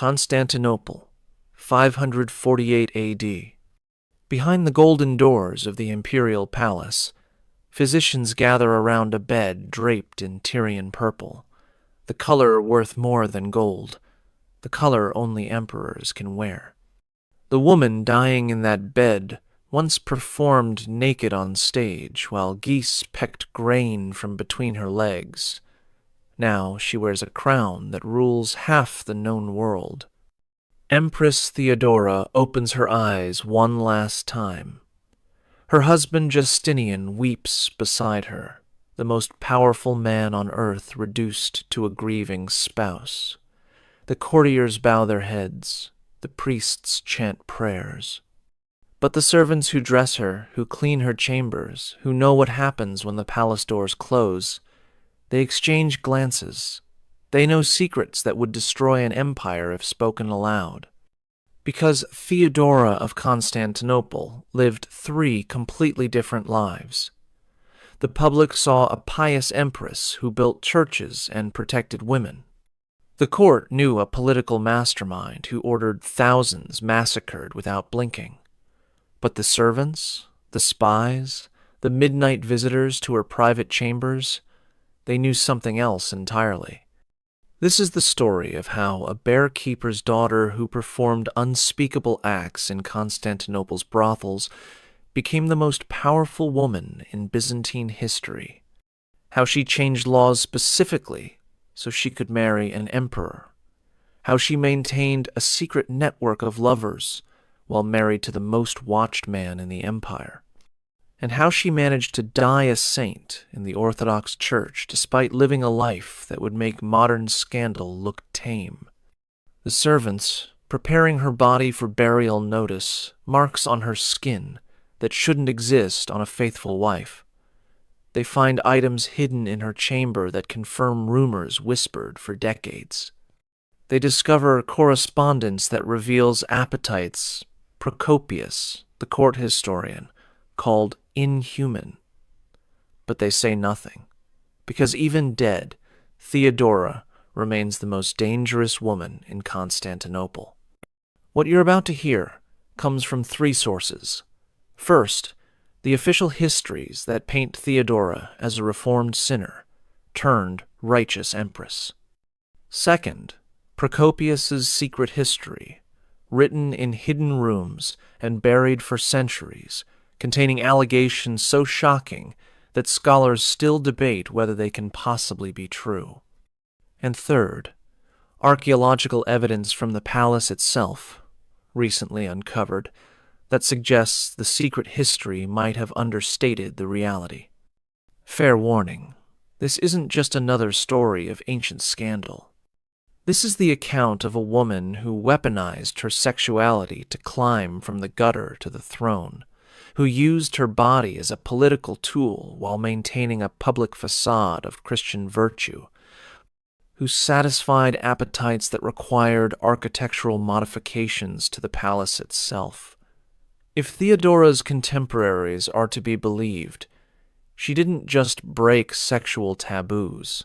Constantinople, 548 A.D. Behind the golden doors of the imperial palace, physicians gather around a bed draped in Tyrian purple, the color worth more than gold, the color only emperors can wear. The woman dying in that bed once performed naked on stage while geese pecked grain from between her legs. Now she wears a crown that rules half the known world. Empress Theodora opens her eyes one last time. Her husband Justinian weeps beside her, the most powerful man on earth reduced to a grieving spouse. The courtiers bow their heads, the priests chant prayers. But the servants who dress her, who clean her chambers, who know what happens when the palace doors close, they exchange glances. They know secrets that would destroy an empire if spoken aloud. Because Theodora of Constantinople lived 3 completely different lives. The public saw a pious empress who built churches and protected women. The court knew a political mastermind who ordered thousands massacred without blinking. But the servants, the spies, the midnight visitors to her private chambers, they knew something else entirely. This is the story of how a bear-keeper's daughter who performed unspeakable acts in Constantinople's brothels became the most powerful woman in Byzantine history. How she changed laws specifically so she could marry an emperor. How she maintained a secret network of lovers while married to the most watched man in the empire. And how she managed to die a saint in the Orthodox Church despite living a life that would make modern scandal look tame. The servants, preparing her body for burial, notice marks on her skin that shouldn't exist on a faithful wife. They find items hidden in her chamber that confirm rumors whispered for decades. They discover correspondence that reveals appetites Procopius, the court historian, called inhuman. But they say nothing, because even dead, Theodora remains the most dangerous woman in Constantinople. What you're about to hear comes from 3 sources. First, the official histories that paint Theodora as a reformed sinner, turned righteous empress. Second, Procopius's secret history, written in hidden rooms and buried for centuries, containing allegations so shocking that scholars still debate whether they can possibly be true. And third, archaeological evidence from the palace itself, recently uncovered, that suggests the secret history might have understated the reality. Fair warning, this isn't just another story of ancient scandal. This is the account of a woman who weaponized her sexuality to climb from the gutter to the throne, who used her body as a political tool while maintaining a public facade of Christian virtue, who satisfied appetites that required architectural modifications to the palace itself. If Theodora's contemporaries are to be believed, she didn't just break sexual taboos.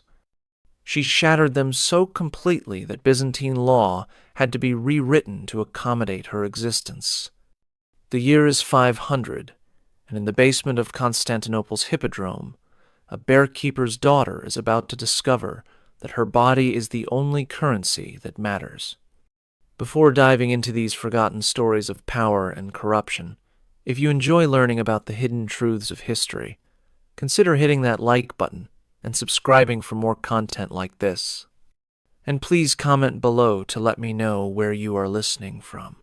She shattered them so completely that Byzantine law had to be rewritten to accommodate her existence. The year is 500, and in the basement of Constantinople's hippodrome, a bear-keeper's daughter is about to discover that her body is the only currency that matters. Before diving into these forgotten stories of power and corruption, if you enjoy learning about the hidden truths of history, consider hitting that like button and subscribing for more content like this. And please comment below to let me know where you are listening from.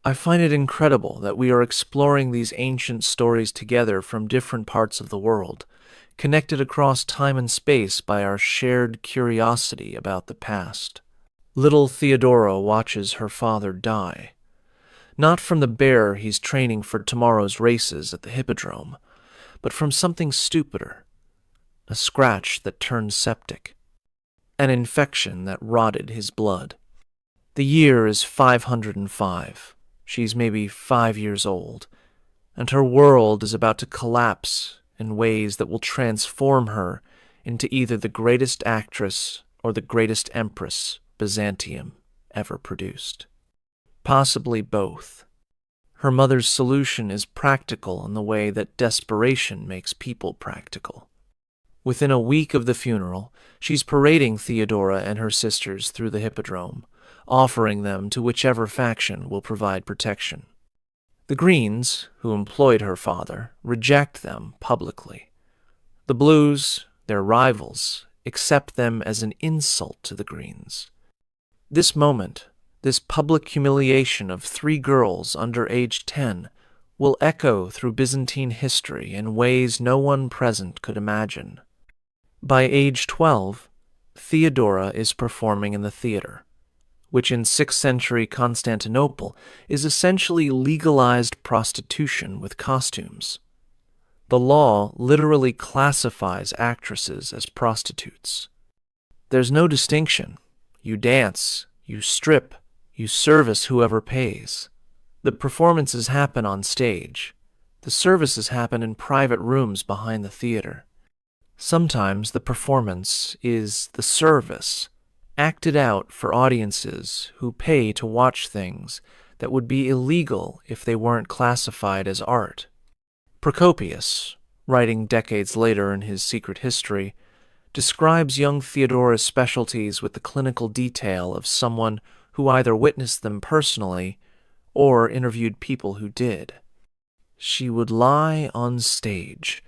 I find it incredible that we are exploring these ancient stories together from different parts of the world, connected across time and space by our shared curiosity about the past. Little Theodora watches her father die, not from the bear he's training for tomorrow's races at the hippodrome, but from something stupider. A scratch that turned septic, an infection that rotted his blood. The year is 505. She's maybe 5 years old, and her world is about to collapse in ways that will transform her into either the greatest actress or the greatest empress Byzantium ever produced. Possibly both. Her mother's solution is practical in the way that desperation makes people practical. Within a week of the funeral, she's parading Theodora and her sisters through the hippodrome, offering them to whichever faction will provide protection. The Greens, who employed her father, reject them publicly. The Blues, their rivals, accept them as an insult to the Greens. This moment, this public humiliation of 3 girls under age 10, will echo through Byzantine history in ways no one present could imagine. By age 12, Theodora is performing in the theater, which in 6th century Constantinople is essentially legalized prostitution with costumes. The law literally classifies actresses as prostitutes. There's no distinction. You dance, you strip, you service whoever pays. The performances happen on stage. The services happen in private rooms behind the theater. Sometimes the performance is the service, acted out for audiences who pay to watch things that would be illegal if they weren't classified as art. Procopius, writing decades later in his Secret History, describes young Theodora's specialties with the clinical detail of someone who either witnessed them personally or interviewed people who did. She would lie on stage,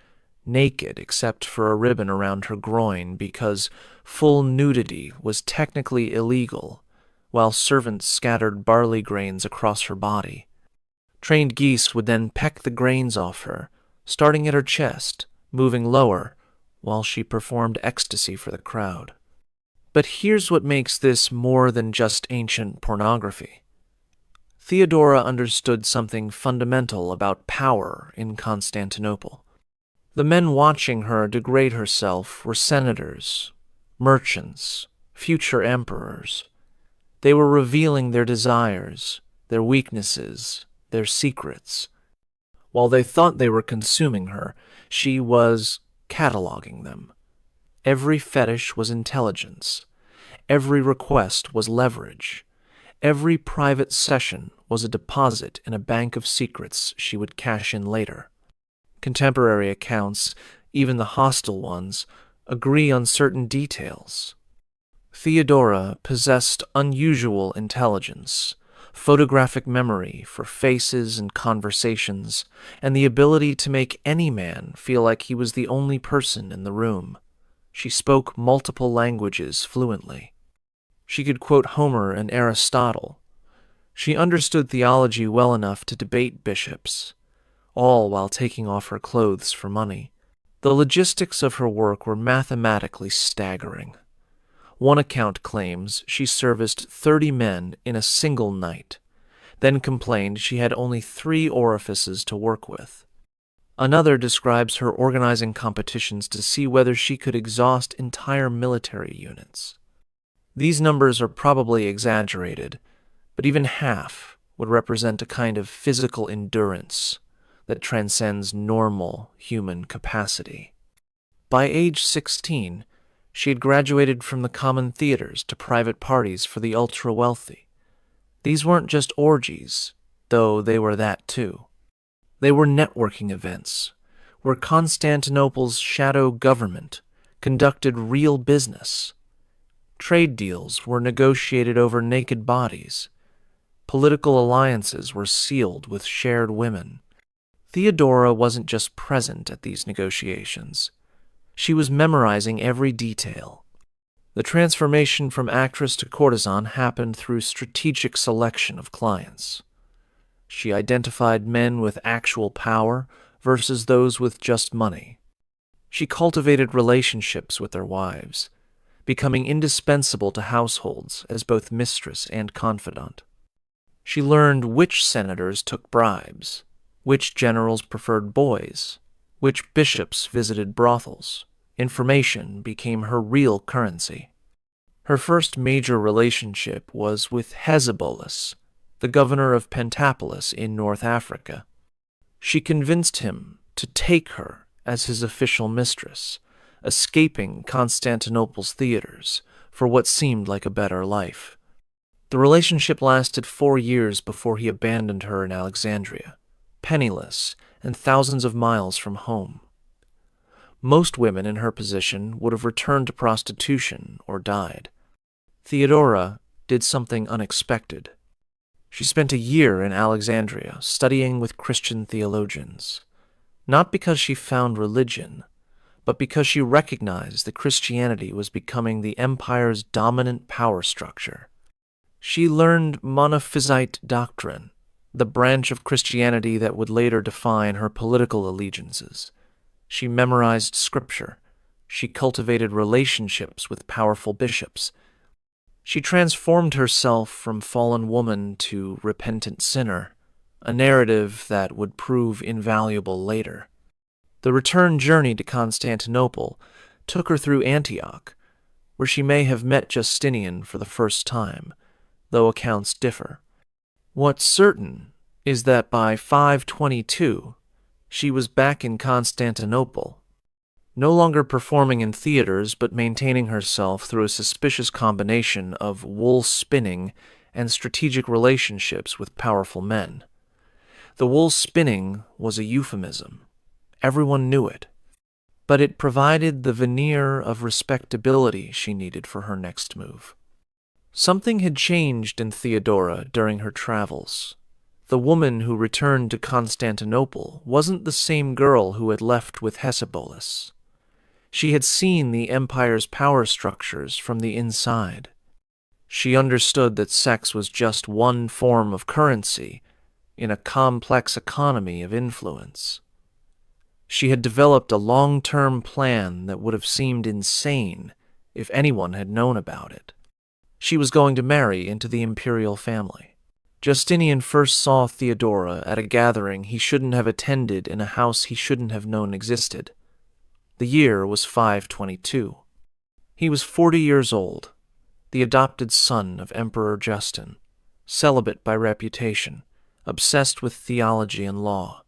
naked except for a ribbon around her groin because full nudity was technically illegal, while servants scattered barley grains across her body. Trained geese would then peck the grains off her, starting at her chest, moving lower, while she performed ecstasy for the crowd. But here's what makes this more than just ancient pornography. Theodora understood something fundamental about power in Constantinople. The men watching her degrade herself were senators, merchants, future emperors. They were revealing their desires, their weaknesses, their secrets. While they thought they were consuming her, she was cataloging them. Every fetish was intelligence. Every request was leverage. Every private session was a deposit in a bank of secrets she would cash in later. Contemporary accounts, even the hostile ones, agree on certain details. Theodora possessed unusual intelligence, photographic memory for faces and conversations, and the ability to make any man feel like he was the only person in the room. She spoke multiple languages fluently. She could quote Homer and Aristotle. She understood theology well enough to debate bishops, all while taking off her clothes for money. The logistics of her work were mathematically staggering. One account claims she serviced 30 men in a single night, then complained she had only 3 orifices to work with. Another describes her organizing competitions to see whether she could exhaust entire military units. These numbers are probably exaggerated, but even half would represent a kind of physical endurance that transcends normal human capacity. By age 16, she had graduated from the common theaters to private parties for the ultra-wealthy. These weren't just orgies, though they were that too. They were networking events, where Constantinople's shadow government conducted real business. Trade deals were negotiated over naked bodies. Political alliances were sealed with shared women. Theodora wasn't just present at these negotiations. She was memorizing every detail. The transformation from actress to courtesan happened through strategic selection of clients. She identified men with actual power versus those with just money. She cultivated relationships with their wives, becoming indispensable to households as both mistress and confidant. She learned which senators took bribes, which generals preferred boys, which bishops visited brothels. Information became her real currency. Her first major relationship was with Hezbolus, the governor of Pentapolis in North Africa. She convinced him to take her as his official mistress, escaping Constantinople's theaters for what seemed like a better life. The relationship lasted 4 years before he abandoned her in Alexandria, penniless and thousands of miles from home. Most women in her position would have returned to prostitution or died. Theodora did something unexpected. She spent a year in Alexandria studying with Christian theologians, not because she found religion, but because she recognized that Christianity was becoming the empire's dominant power structure. She learned Monophysite doctrine, the branch of Christianity that would later define her political allegiances. She memorized scripture. She cultivated relationships with powerful bishops. She transformed herself from fallen woman to repentant sinner, a narrative that would prove invaluable later. The return journey to Constantinople took her through Antioch, where she may have met Justinian for the first time, though accounts differ. What's certain is that by 522, she was back in Constantinople, no longer performing in theaters but maintaining herself through a suspicious combination of wool spinning and strategic relationships with powerful men. The wool spinning was a euphemism. Everyone knew it, but it provided the veneer of respectability she needed for her next move. Something had changed in Theodora during her travels. The woman who returned to Constantinople wasn't the same girl who had left with Hesebolas. She had seen the empire's power structures from the inside. She understood that sex was just one form of currency in a complex economy of influence. She had developed a long-term plan that would have seemed insane if anyone had known about it. She was going to marry into the imperial family. Justinian first saw Theodora at a gathering he shouldn't have attended in a house he shouldn't have known existed. The year was 522. He was 40 years old, the adopted son of Emperor Justin, celibate by reputation, obsessed with theology and law.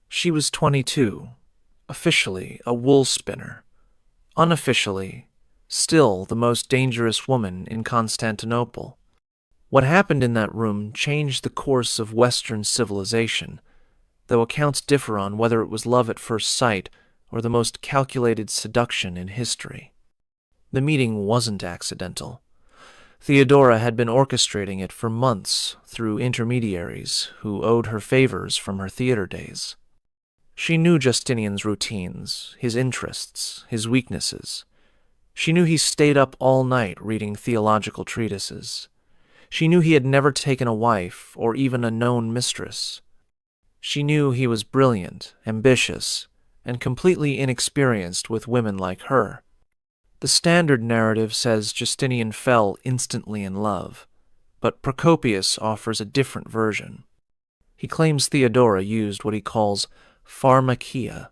She was 22, officially a wool spinner, unofficially still the most dangerous woman in Constantinople. What happened in that room changed the course of Western civilization, though accounts differ on whether it was love at first sight or the most calculated seduction in history. The meeting wasn't accidental. Theodora had been orchestrating it for months through intermediaries who owed her favors from her theater days. She knew Justinian's routines, his interests, his weaknesses. She knew he stayed up all night reading theological treatises. She knew he had never taken a wife or even a known mistress. She knew he was brilliant, ambitious, and completely inexperienced with women like her. The standard narrative says Justinian fell instantly in love, but Procopius offers a different version. He claims Theodora used what he calls pharmakia,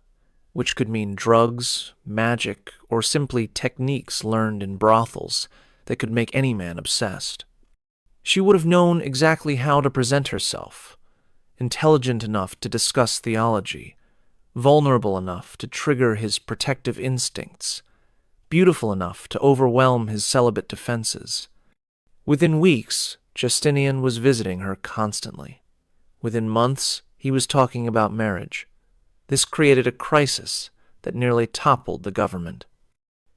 which could mean drugs, magic, or simply techniques learned in brothels that could make any man obsessed. She would have known exactly how to present herself, intelligent enough to discuss theology, vulnerable enough to trigger his protective instincts, beautiful enough to overwhelm his celibate defenses. Within weeks, Justinian was visiting her constantly. Within months, he was talking about marriage. This created a crisis that nearly toppled the government.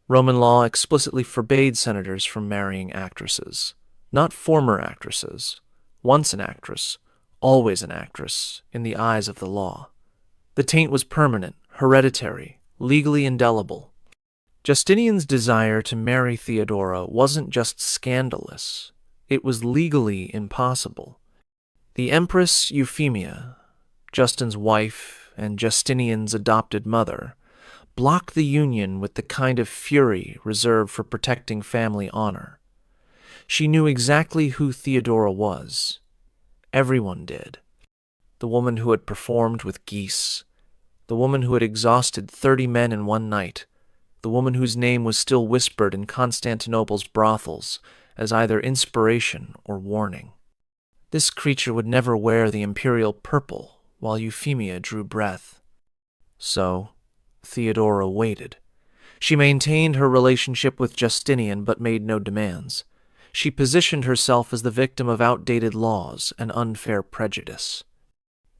Roman law explicitly forbade senators from marrying actresses, not former actresses, once an actress, always an actress, in the eyes of the law. The taint was permanent, hereditary, legally indelible. Justinian's desire to marry Theodora wasn't just scandalous, it was legally impossible. The Empress Euphemia, Justin's wife and Justinian's adopted mother, blocked the union with the kind of fury reserved for protecting family honor. She knew exactly who Theodora was. Everyone did. The woman who had performed with geese, the woman who had exhausted 30 men in one night, the woman whose name was still whispered in Constantinople's brothels as either inspiration or warning. This creature would never wear the imperial purple while Euphemia drew breath. So, Theodora waited. She maintained her relationship with Justinian but made no demands. She positioned herself as the victim of outdated laws and unfair prejudice.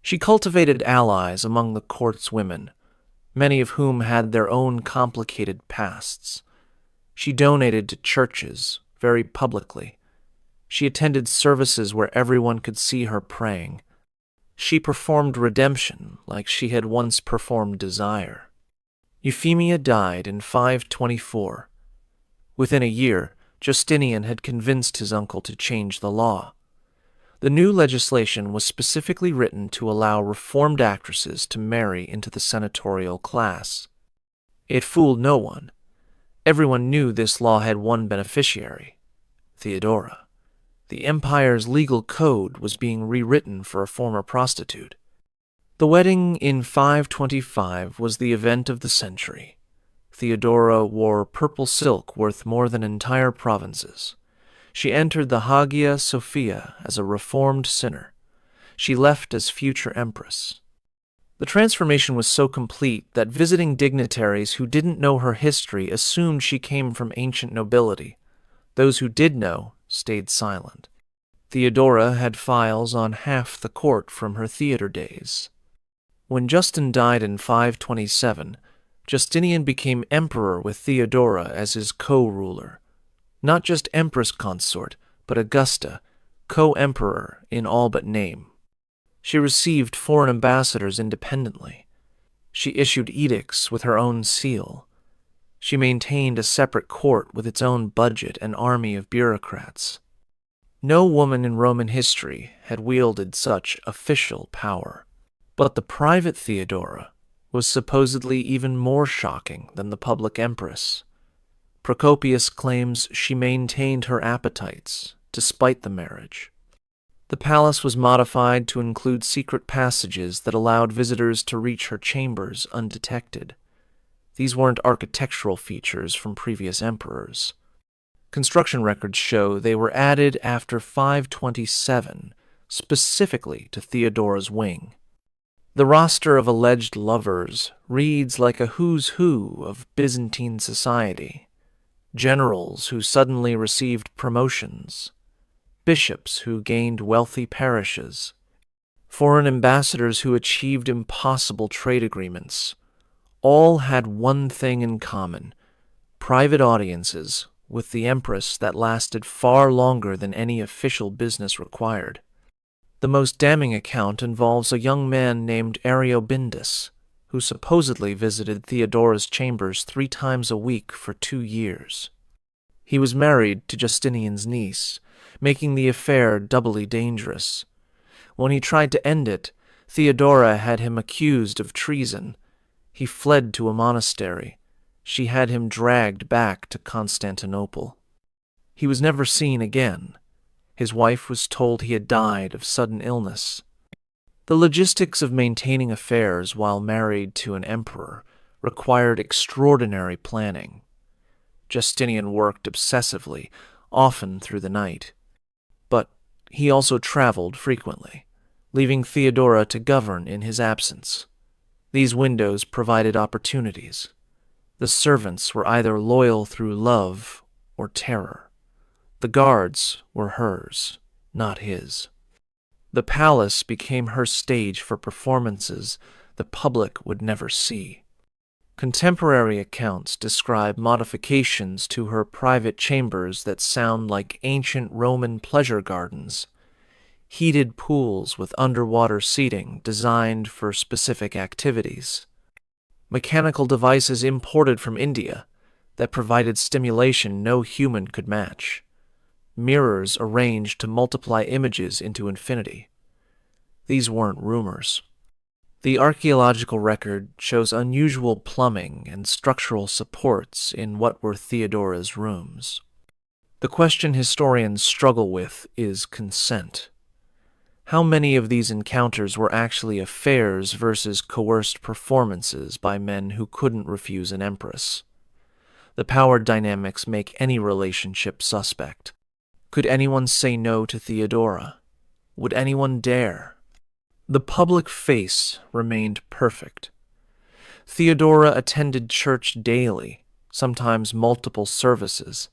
She cultivated allies among the court's women, many of whom had their own complicated pasts. She donated to churches very publicly. She attended services where everyone could see her praying. She performed redemption like she had once performed desire. Euphemia died in 524. Within a year, Justinian had convinced his uncle to change the law. The new legislation was specifically written to allow reformed actresses to marry into the senatorial class. It fooled no one. Everyone knew this law had one beneficiary, Theodora. The empire's legal code was being rewritten for a former prostitute. The wedding in 525 was the event of the century. Theodora wore purple silk worth more than entire provinces. She entered the Hagia Sophia as a reformed sinner. She left as future empress. The transformation was so complete that visiting dignitaries who didn't know her history assumed she came from ancient nobility. Those who did know stayed silent. Theodora had files on half the court from her theater days. When Justin died in 527, Justinian became emperor with Theodora as his co-ruler. Not just empress consort, but Augusta, co-emperor in all but name. She received foreign ambassadors independently. She issued edicts with her own seal. She maintained a separate court with its own budget and army of bureaucrats. No woman in Roman history had wielded such official power. But the private Theodora was supposedly even more shocking than the public empress. Procopius claims she maintained her appetites despite the marriage. The palace was modified to include secret passages that allowed visitors to reach her chambers undetected. These weren't architectural features from previous emperors. Construction records show they were added after 527, specifically to Theodora's wing. The roster of alleged lovers reads like a who's who of Byzantine society. Generals who suddenly received promotions, bishops who gained wealthy parishes, foreign ambassadors who achieved impossible trade agreements. All had one thing in common: private audiences with the empress that lasted far longer than any official business required. The most damning account involves a young man named Ariobindus, who supposedly visited Theodora's chambers 3 times a week for 2 years. He was married to Justinian's niece, making the affair doubly dangerous. When he tried to end it, Theodora had him accused of treason. He fled to a monastery. She had him dragged back to Constantinople. He was never seen again. His wife was told he had died of sudden illness. The logistics of maintaining affairs while married to an emperor required extraordinary planning. Justinian worked obsessively, often through the night. But he also traveled frequently, leaving Theodora to govern in his absence. These windows provided opportunities. The servants were either loyal through love or terror. The guards were hers, not his. The palace became her stage for performances the public would never see. Contemporary accounts describe modifications to her private chambers that sound like ancient Roman pleasure gardens, heated pools with underwater seating designed for specific activities, mechanical devices imported from India that provided stimulation no human could match, mirrors arranged to multiply images into infinity. These weren't rumors. The archaeological record shows unusual plumbing and structural supports in what were Theodora's rooms. The question historians struggle with is consent. How many of these encounters were actually affairs versus coerced performances by men who couldn't refuse an empress? The power dynamics make any relationship suspect. Could anyone say no to Theodora? Would anyone dare? The public face remained perfect. Theodora attended church daily, sometimes multiple services.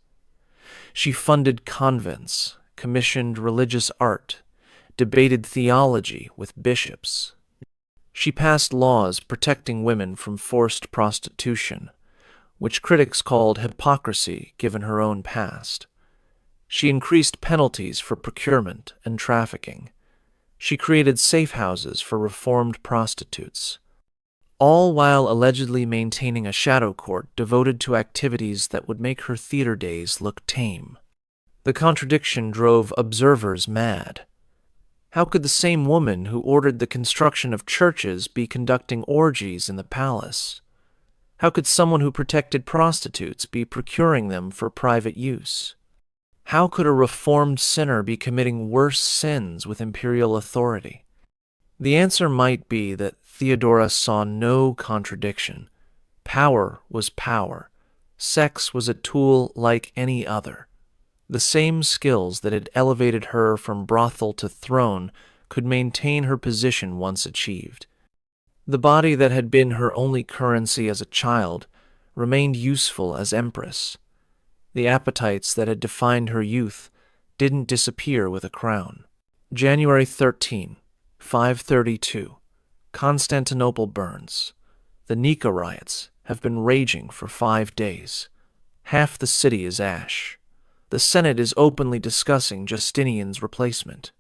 She funded convents, commissioned religious art, debated theology with bishops. She passed laws protecting women from forced prostitution, which critics called hypocrisy given her own past. She increased penalties for procurement and trafficking. She created safe houses for reformed prostitutes, all while allegedly maintaining a shadow court devoted to activities that would make her theater days look tame. The contradiction drove observers mad. How could the same woman who ordered the construction of churches be conducting orgies in the palace? How could someone who protected prostitutes be procuring them for private use? How could a reformed sinner be committing worse sins with imperial authority? The answer might be that Theodora saw no contradiction. Power was power. Sex was a tool like any other. The same skills that had elevated her from brothel to throne could maintain her position once achieved. The body that had been her only currency as a child remained useful as empress. The appetites that had defined her youth didn't disappear with a crown. January 13, 532. Constantinople burns. The Nika riots have been raging for 5 days. Half the city is ash. The Senate is openly discussing Justinian's replacement.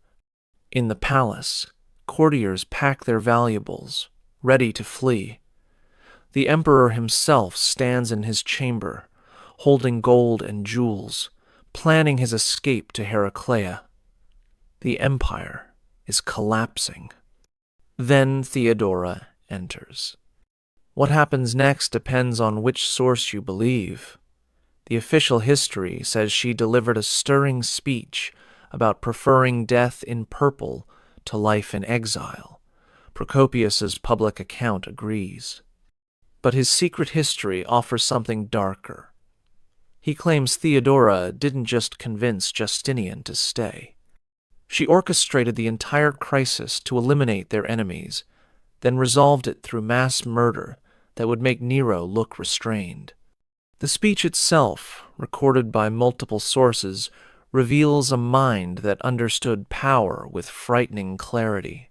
In the palace, courtiers pack their valuables, ready to flee. The emperor himself stands in his chamber, holding gold and jewels, planning his escape to Heraclea. The empire is collapsing. Then Theodora enters. What happens next depends on which source you believe. The official history says she delivered a stirring speech about preferring death in purple to life in exile. Procopius's public account agrees. But his secret history offers something darker. He claims Theodora didn't just convince Justinian to stay. She orchestrated the entire crisis to eliminate their enemies, then resolved it through mass murder that would make Nero look restrained. The speech itself, recorded by multiple sources, reveals a mind that understood power with frightening clarity.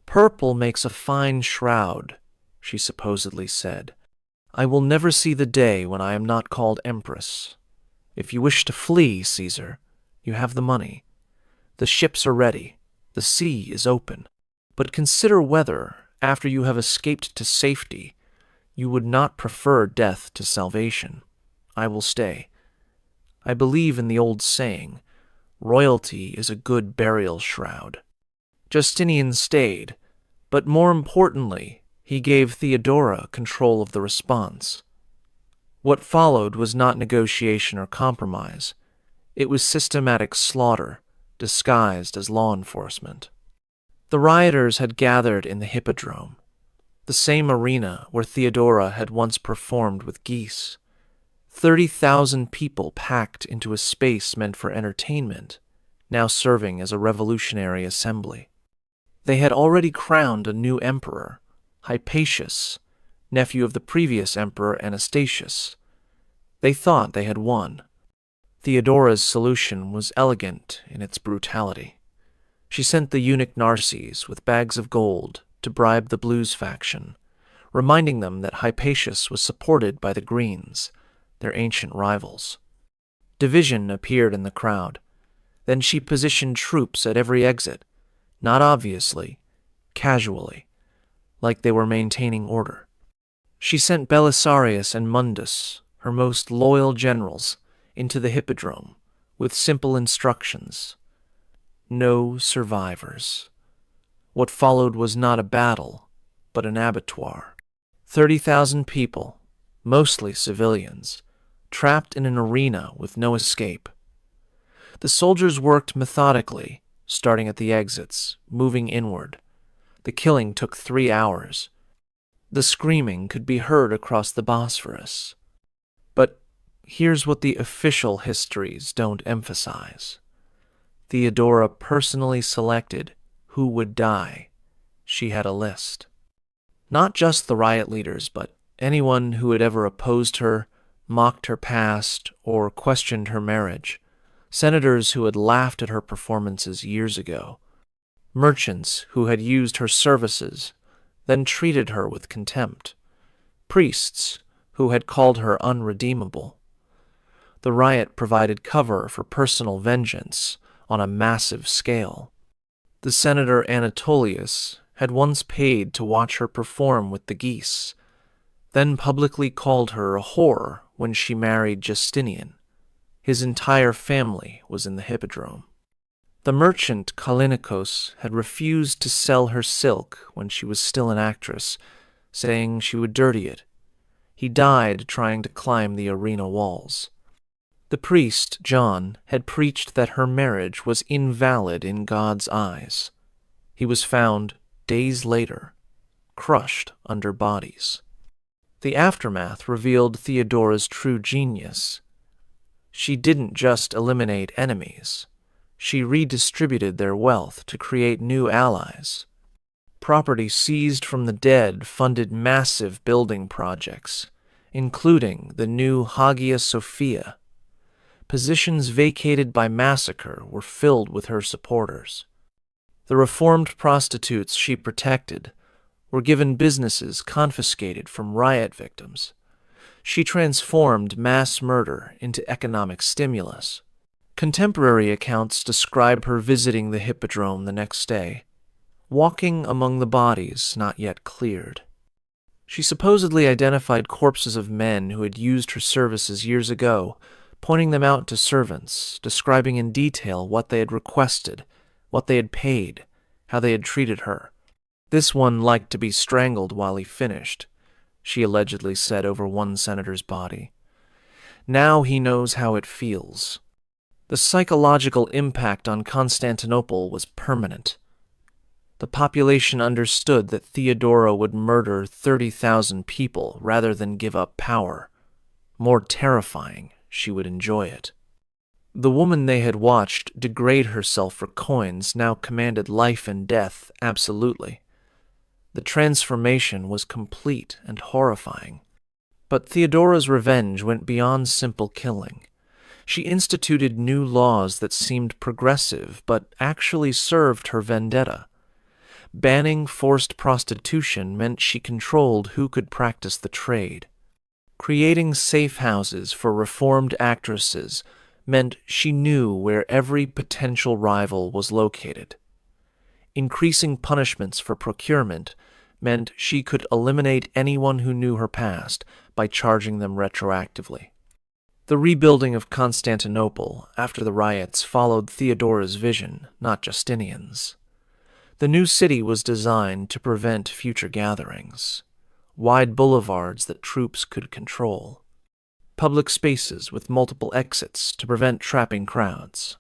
"Purple makes a fine shroud," she supposedly said. "I will never see the day when I am not called empress. If you wish to flee, Caesar, you have the money. The ships are ready. The sea is open. But consider whether, after you have escaped to safety, you would not prefer death to salvation. I will stay. I believe in the old saying, royalty is a good burial shroud." Justinian stayed, but more importantly, he gave Theodora control of the response. What followed was not negotiation or compromise. It was systematic slaughter, disguised as law enforcement. The rioters had gathered in the Hippodrome, the same arena where Theodora had once performed with geese. 30,000 people packed into a space meant for entertainment, now serving as a revolutionary assembly. They had already crowned a new emperor, Hypatius, nephew of the previous emperor Anastasius. They thought they had won. Theodora's solution was elegant in its brutality. She sent the eunuch Narses with bags of gold to bribe the Blues faction, reminding them that Hypatius was supported by the Greens, their ancient rivals. Division appeared in the crowd. Then she positioned troops at every exit, not obviously, casually, like they were maintaining order. She sent Belisarius and Mundus, her most loyal generals, into the Hippodrome with simple instructions. No survivors. What followed was not a battle, but an abattoir. 30,000 people, mostly civilians, trapped in an arena with no escape. The soldiers worked methodically, starting at the exits, moving inward. The killing took 3 hours. The screaming could be heard across the Bosphorus. But here's what the official histories don't emphasize. Theodora personally selected who would die. She had a list. Not just the riot leaders, but anyone who had ever opposed her, mocked her past, or questioned her marriage. Senators who had laughed at her performances years ago. Merchants who had used her services, then treated her with contempt. Priests who had called her unredeemable. The riot provided cover for personal vengeance on a massive scale. The senator Anatolius had once paid to watch her perform with the geese, then publicly called her a whore when she married Justinian. His entire family was in the hippodrome. The merchant Kallinikos had refused to sell her silk when she was still an actress, saying she would dirty it. He died trying to climb the arena walls. The priest, John, had preached that her marriage was invalid in God's eyes. He was found, days later, crushed under bodies. The aftermath revealed Theodora's true genius. She didn't just eliminate enemies. She redistributed their wealth to create new allies. Property seized from the dead funded massive building projects, including the new Hagia Sophia. Positions vacated by massacre were filled with her supporters. The reformed prostitutes she protected were given businesses confiscated from riot victims. She transformed mass murder into economic stimulus. Contemporary accounts describe her visiting the hippodrome the next day, walking among the bodies not yet cleared. She supposedly identified corpses of men who had used her services years ago, pointing them out to servants, describing in detail what they had requested, what they had paid, how they had treated her. This one liked to be strangled while he finished, she allegedly said over one senator's body. Now he knows how it feels. The psychological impact on Constantinople was permanent. The population understood that Theodora would murder 30,000 people rather than give up power. More terrifying, she would enjoy it. The woman they had watched degrade herself for coins now commanded life and death absolutely. The transformation was complete and horrifying. But Theodora's revenge went beyond simple killing. She instituted new laws that seemed progressive but actually served her vendetta. Banning forced prostitution meant she controlled who could practice the trade. Creating safe houses for reformed actresses meant she knew where every potential rival was located. Increasing punishments for procurement meant she could eliminate anyone who knew her past by charging them retroactively. The rebuilding of Constantinople after the riots followed Theodora's vision, not Justinian's. The new city was designed to prevent future gatherings. Wide boulevards that troops could control. Public spaces with multiple exits to prevent trapping crowds.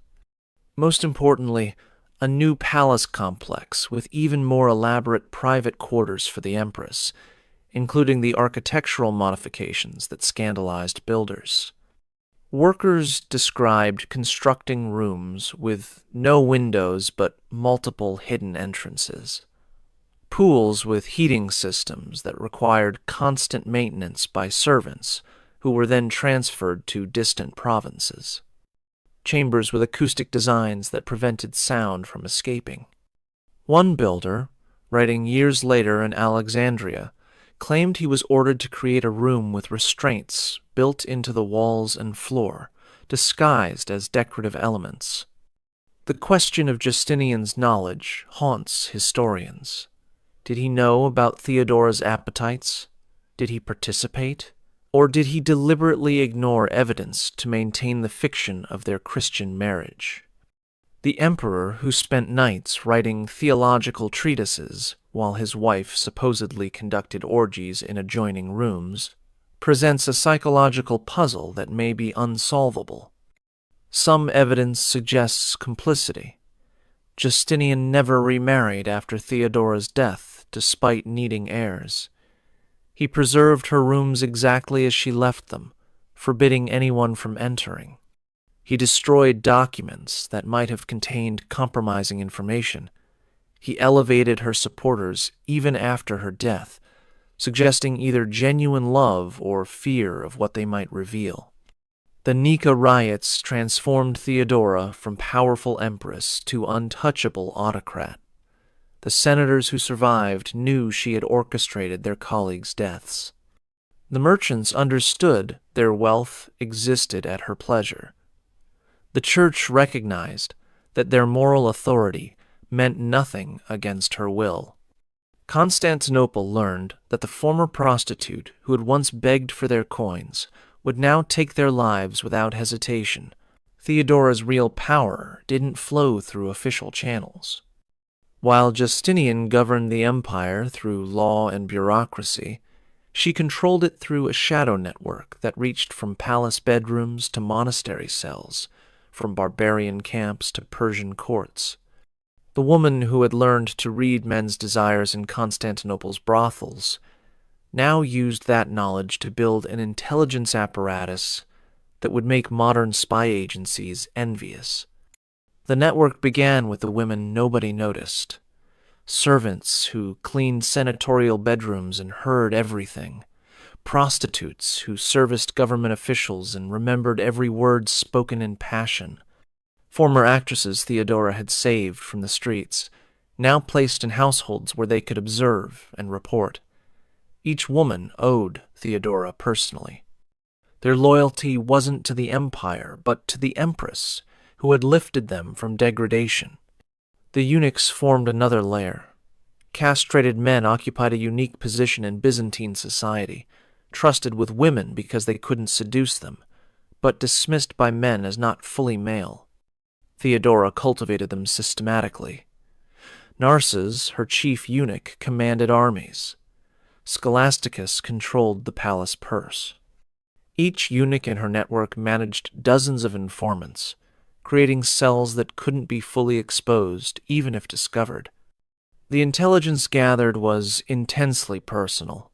Most importantly, a new palace complex with even more elaborate private quarters for the empress, including the architectural modifications that scandalized builders. Workers described constructing rooms with no windows but multiple hidden entrances. Pools with heating systems that required constant maintenance by servants, who were then transferred to distant provinces. Chambers with acoustic designs that prevented sound from escaping. One builder, writing years later in Alexandria, claimed he was ordered to create a room with restraints built into the walls and floor, disguised as decorative elements. The question of Justinian's knowledge haunts historians. Did he know about Theodora's appetites? Did he participate? Or did he deliberately ignore evidence to maintain the fiction of their Christian marriage? The emperor, who spent nights writing theological treatises while his wife supposedly conducted orgies in adjoining rooms, presents a psychological puzzle that may be unsolvable. Some evidence suggests complicity. Justinian never remarried after Theodora's death, despite needing heirs. He preserved her rooms exactly as she left them, forbidding anyone from entering. He destroyed documents that might have contained compromising information. He elevated her supporters even after her death, suggesting either genuine love or fear of what they might reveal. The Nika riots transformed Theodora from powerful empress to untouchable autocrat. The senators who survived knew she had orchestrated their colleagues' deaths. The merchants understood their wealth existed at her pleasure. The church recognized that their moral authority meant nothing against her will. Constantinople learned that the former prostitute who had once begged for their coins would now take their lives without hesitation. Theodora's real power didn't flow through official channels. While Justinian governed the empire through law and bureaucracy, she controlled it through a shadow network that reached from palace bedrooms to monastery cells, from barbarian camps to Persian courts. The woman who had learned to read men's desires in Constantinople's brothels now used that knowledge to build an intelligence apparatus that would make modern spy agencies envious. The network began with the women nobody noticed. Servants who cleaned senatorial bedrooms and heard everything. Prostitutes who serviced government officials and remembered every word spoken in passion. Former actresses Theodora had saved from the streets, now placed in households where they could observe and report. Each woman owed Theodora personally. Their loyalty wasn't to the empire, but to the empress, who had lifted them from degradation. The eunuchs formed another layer. Castrated men occupied a unique position in Byzantine society, trusted with women because they couldn't seduce them, but dismissed by men as not fully male. Theodora cultivated them systematically. Narses, her chief eunuch, commanded armies. Scholasticus controlled the palace purse. Each eunuch in her network managed dozens of informants, creating cells that couldn't be fully exposed, even if discovered. The intelligence gathered was intensely personal.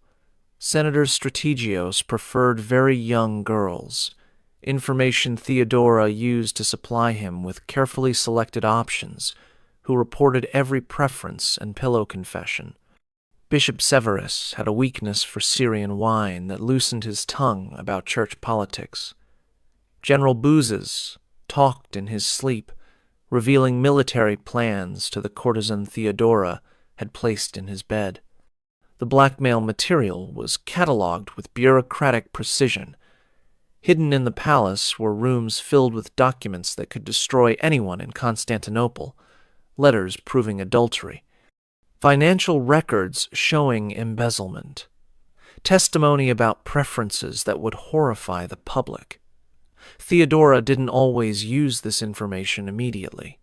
Senator Strategios preferred very young girls, information Theodora used to supply him with carefully selected options, who reported every preference and pillow confession. Bishop Severus had a weakness for Syrian wine that loosened his tongue about church politics. General Bouzes talked in his sleep, revealing military plans to the courtesan Theodora had placed in his bed. The blackmail material was catalogued with bureaucratic precision. Hidden in the palace were rooms filled with documents that could destroy anyone in Constantinople, letters proving adultery, financial records showing embezzlement, testimony about preferences that would horrify the public. Theodora didn't always use this information immediately.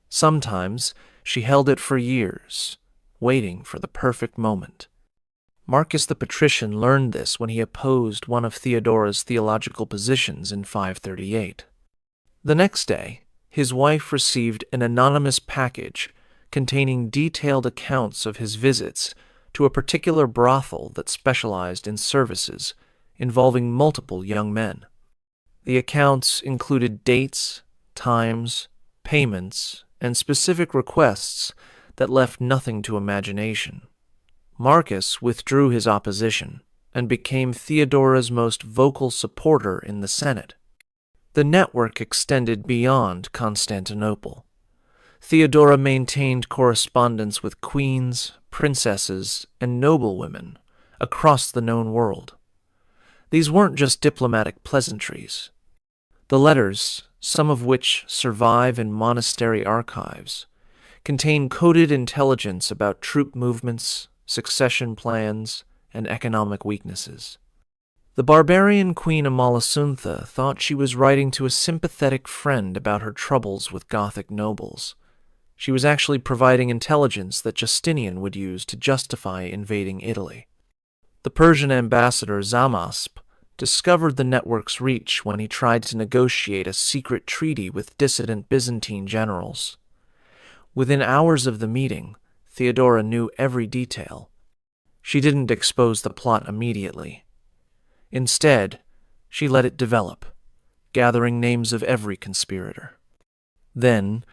Sometimes she held it for years, waiting for the perfect moment. Marcus the Patrician learned this when he opposed one of Theodora's theological positions in 538. The next day, his wife received an anonymous package containing detailed accounts of his visits to a particular brothel that specialized in services involving multiple young men. The accounts included dates, times, payments, and specific requests that left nothing to imagination. Marcus withdrew his opposition and became Theodora's most vocal supporter in the Senate. The network extended beyond Constantinople. Theodora maintained correspondence with queens, princesses, and noblewomen across the known world. These weren't just diplomatic pleasantries. The letters, some of which survive in monastery archives, contain coded intelligence about troop movements, succession plans, and economic weaknesses. The barbarian Queen Amalasuntha thought she was writing to a sympathetic friend about her troubles with Gothic nobles. She was actually providing intelligence that Justinian would use to justify invading Italy. The Persian ambassador Zamasp discovered the network's reach when he tried to negotiate a secret treaty with dissident Byzantine generals. Within hours of the meeting, Theodora knew every detail. She didn't expose the plot immediately. Instead, she let it develop, gathering names of every conspirator. Then,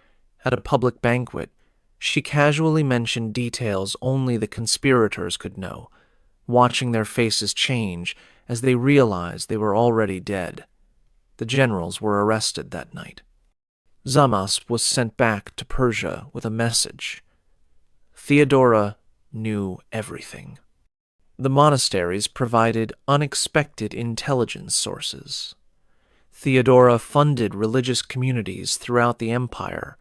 at a public banquet, she casually mentioned details only the conspirators could know, watching their faces change as they realized they were already dead. The generals were arrested that night. Zamas was sent back to Persia with a message. Theodora knew everything. The monasteries provided unexpected intelligence sources. Theodora funded religious communities throughout the empire,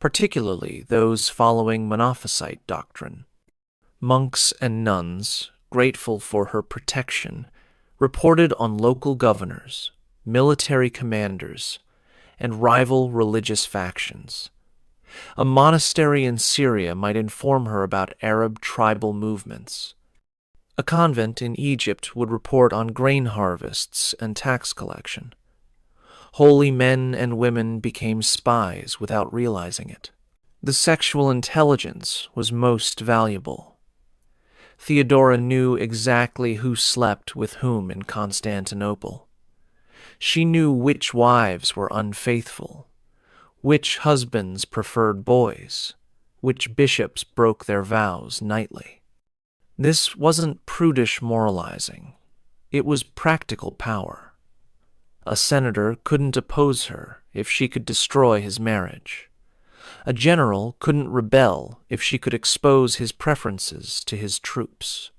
particularly those following Monophysite doctrine. Monks and nuns, grateful for her protection, reported on local governors, military commanders, and rival religious factions. A monastery in Syria might inform her about Arab tribal movements. A convent in Egypt would report on grain harvests and tax collection. Holy men and women became spies without realizing it. The sexual intelligence was most valuable. Theodora knew exactly who slept with whom in Constantinople. She knew which wives were unfaithful, which husbands preferred boys, which bishops broke their vows nightly. This wasn't prudish moralizing. It was practical power. A senator couldn't oppose her if she could destroy his marriage. A general couldn't rebel if she could expose his preferences to his troops.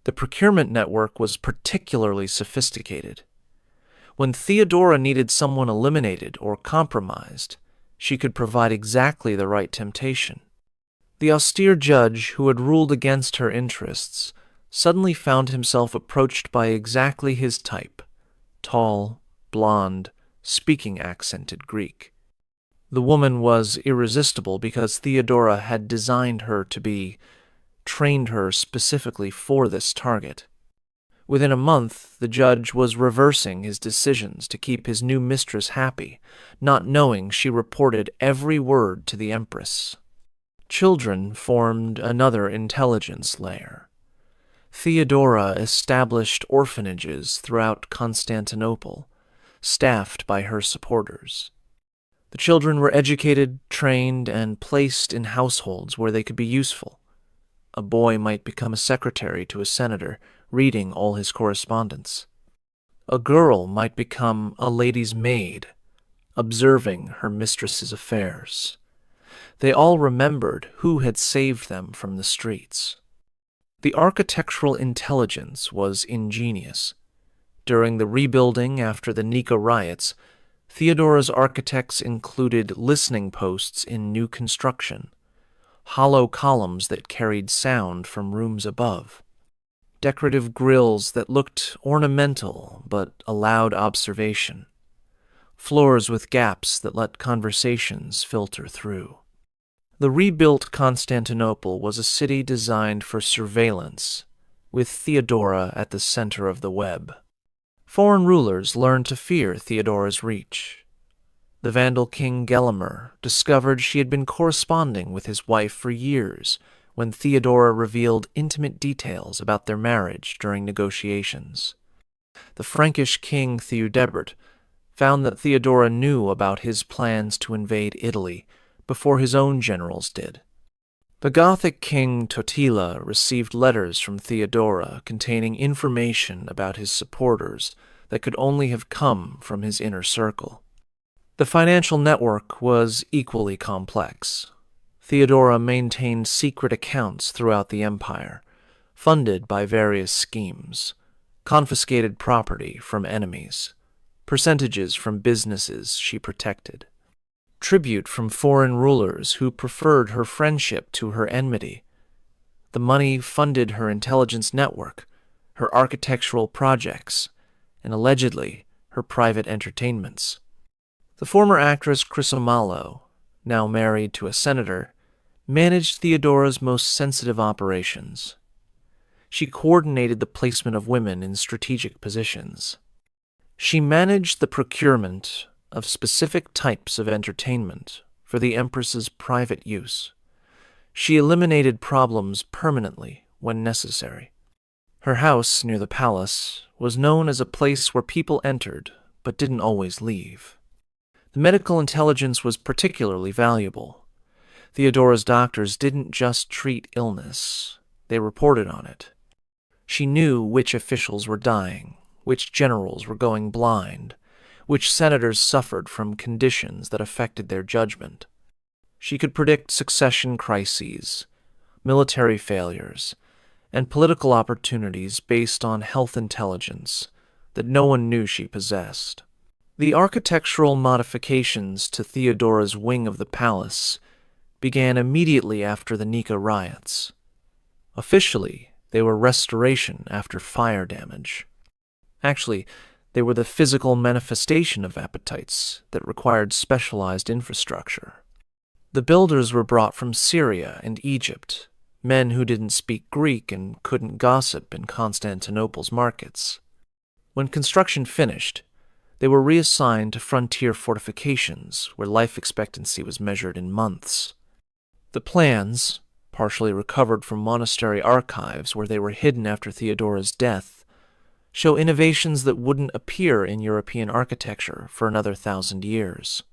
The procurement network was particularly sophisticated. When Theodora needed someone eliminated or compromised, she could provide exactly the right temptation. The austere judge who had ruled against her interests suddenly found himself approached by exactly his type, tall, blonde, speaking accented Greek. The woman was irresistible because Theodora had designed her to be, trained her specifically for this target. Within a month, the judge was reversing his decisions to keep his new mistress happy, not knowing she reported every word to the Empress. Children formed another intelligence layer. Theodora established orphanages throughout Constantinople, staffed by her supporters. The children were educated, trained, and placed in households where they could be useful. A boy might become a secretary to a senator, reading all his correspondence. A girl might become a lady's maid, observing her mistress's affairs. They all remembered who had saved them from the streets. The architectural intelligence was ingenious. During the rebuilding after the Nika riots, Theodora's architects included listening posts in new construction, hollow columns that carried sound from rooms above, decorative grills that looked ornamental but allowed observation, floors with gaps that let conversations filter through. The rebuilt Constantinople was a city designed for surveillance, with Theodora at the center of the web. Foreign rulers learned to fear Theodora's reach. The Vandal king Gelimer discovered she had been corresponding with his wife for years when Theodora revealed intimate details about their marriage during negotiations. The Frankish king Theudebert found that Theodora knew about his plans to invade Italy before his own generals did. The Gothic king Totila received letters from Theodora containing information about his supporters that could only have come from his inner circle. The financial network was equally complex. Theodora maintained secret accounts throughout the empire, funded by various schemes, confiscated property from enemies, percentages from businesses she protected, tribute from foreign rulers who preferred her friendship to her enmity. The money funded her intelligence network, her architectural projects, and allegedly her private entertainments. The former actress Chrysomalo, now married to a senator, managed Theodora's most sensitive operations. She coordinated the placement of women in strategic positions. She managed the procurement of specific types of entertainment for the Empress's private use. She eliminated problems permanently when necessary. Her house near the palace was known as a place where people entered but didn't always leave. The medical intelligence was particularly valuable. Theodora's doctors didn't just treat illness, they reported on it. She knew which officials were dying, which generals were going blind, which senators suffered from conditions that affected their judgment. She could predict succession crises, military failures, and political opportunities based on health intelligence that no one knew she possessed. The architectural modifications to Theodora's wing of the palace began immediately after the Nika riots. Officially, they were restoration after fire damage. Actually, they were the physical manifestation of appetites that required specialized infrastructure. The builders were brought from Syria and Egypt, men who didn't speak Greek and couldn't gossip in Constantinople's markets. When construction finished, they were reassigned to frontier fortifications where life expectancy was measured in months. The plans, partially recovered from monastery archives where they were hidden after Theodora's death, show innovations that wouldn't appear in European architecture for another 1,000 years.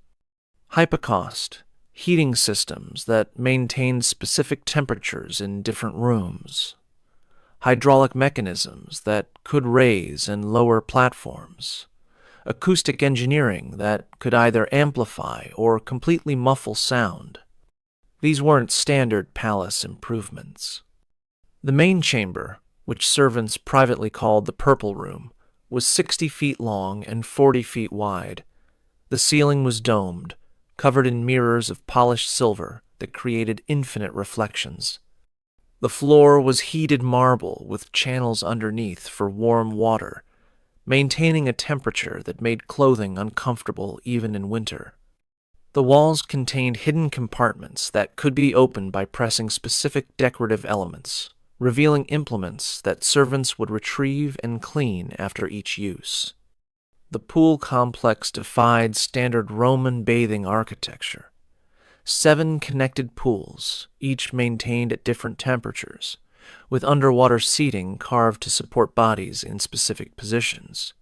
Hypocaust, heating systems that maintained specific temperatures in different rooms, hydraulic mechanisms that could raise and lower platforms, acoustic engineering that could either amplify or completely muffle sound. These weren't standard palace improvements. The main chamber, which servants privately called the Purple Room, was 60 feet long and 40 feet wide. The ceiling was domed, covered in mirrors of polished silver that created infinite reflections. The floor was heated marble with channels underneath for warm water, maintaining a temperature that made clothing uncomfortable even in winter. The walls contained hidden compartments that could be opened by pressing specific decorative elements, revealing implements that servants would retrieve and clean after each use. The pool complex defied standard Roman bathing architecture. 7 connected pools, each maintained at different temperatures, with underwater seating carved to support bodies in specific positions.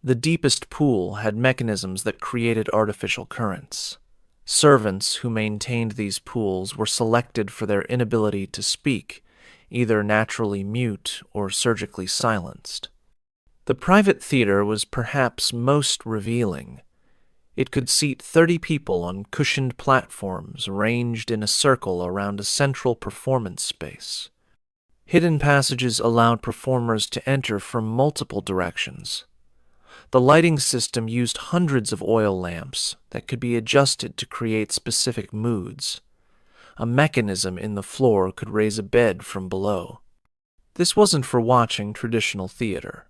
The deepest pool had mechanisms that created artificial currents. Servants who maintained these pools were selected for their inability to speak, either naturally mute or surgically silenced. The private theater was perhaps most revealing. It could seat 30 people on cushioned platforms arranged in a circle around a central performance space. Hidden passages allowed performers to enter from multiple directions. The lighting system used hundreds of oil lamps that could be adjusted to create specific moods. A mechanism in the floor could raise a bed from below. This wasn't for watching traditional theater.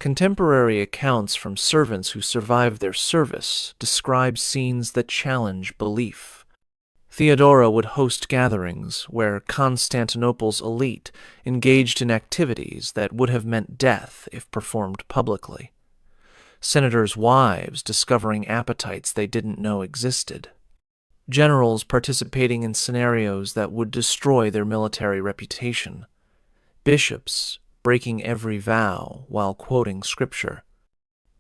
Contemporary accounts from servants who survived their service describe scenes that challenge belief. Theodora would host gatherings where Constantinople's elite engaged in activities that would have meant death if performed publicly. Senators' wives discovering appetites they didn't know existed. Generals participating in scenarios that would destroy their military reputation. Bishops breaking every vow while quoting scripture.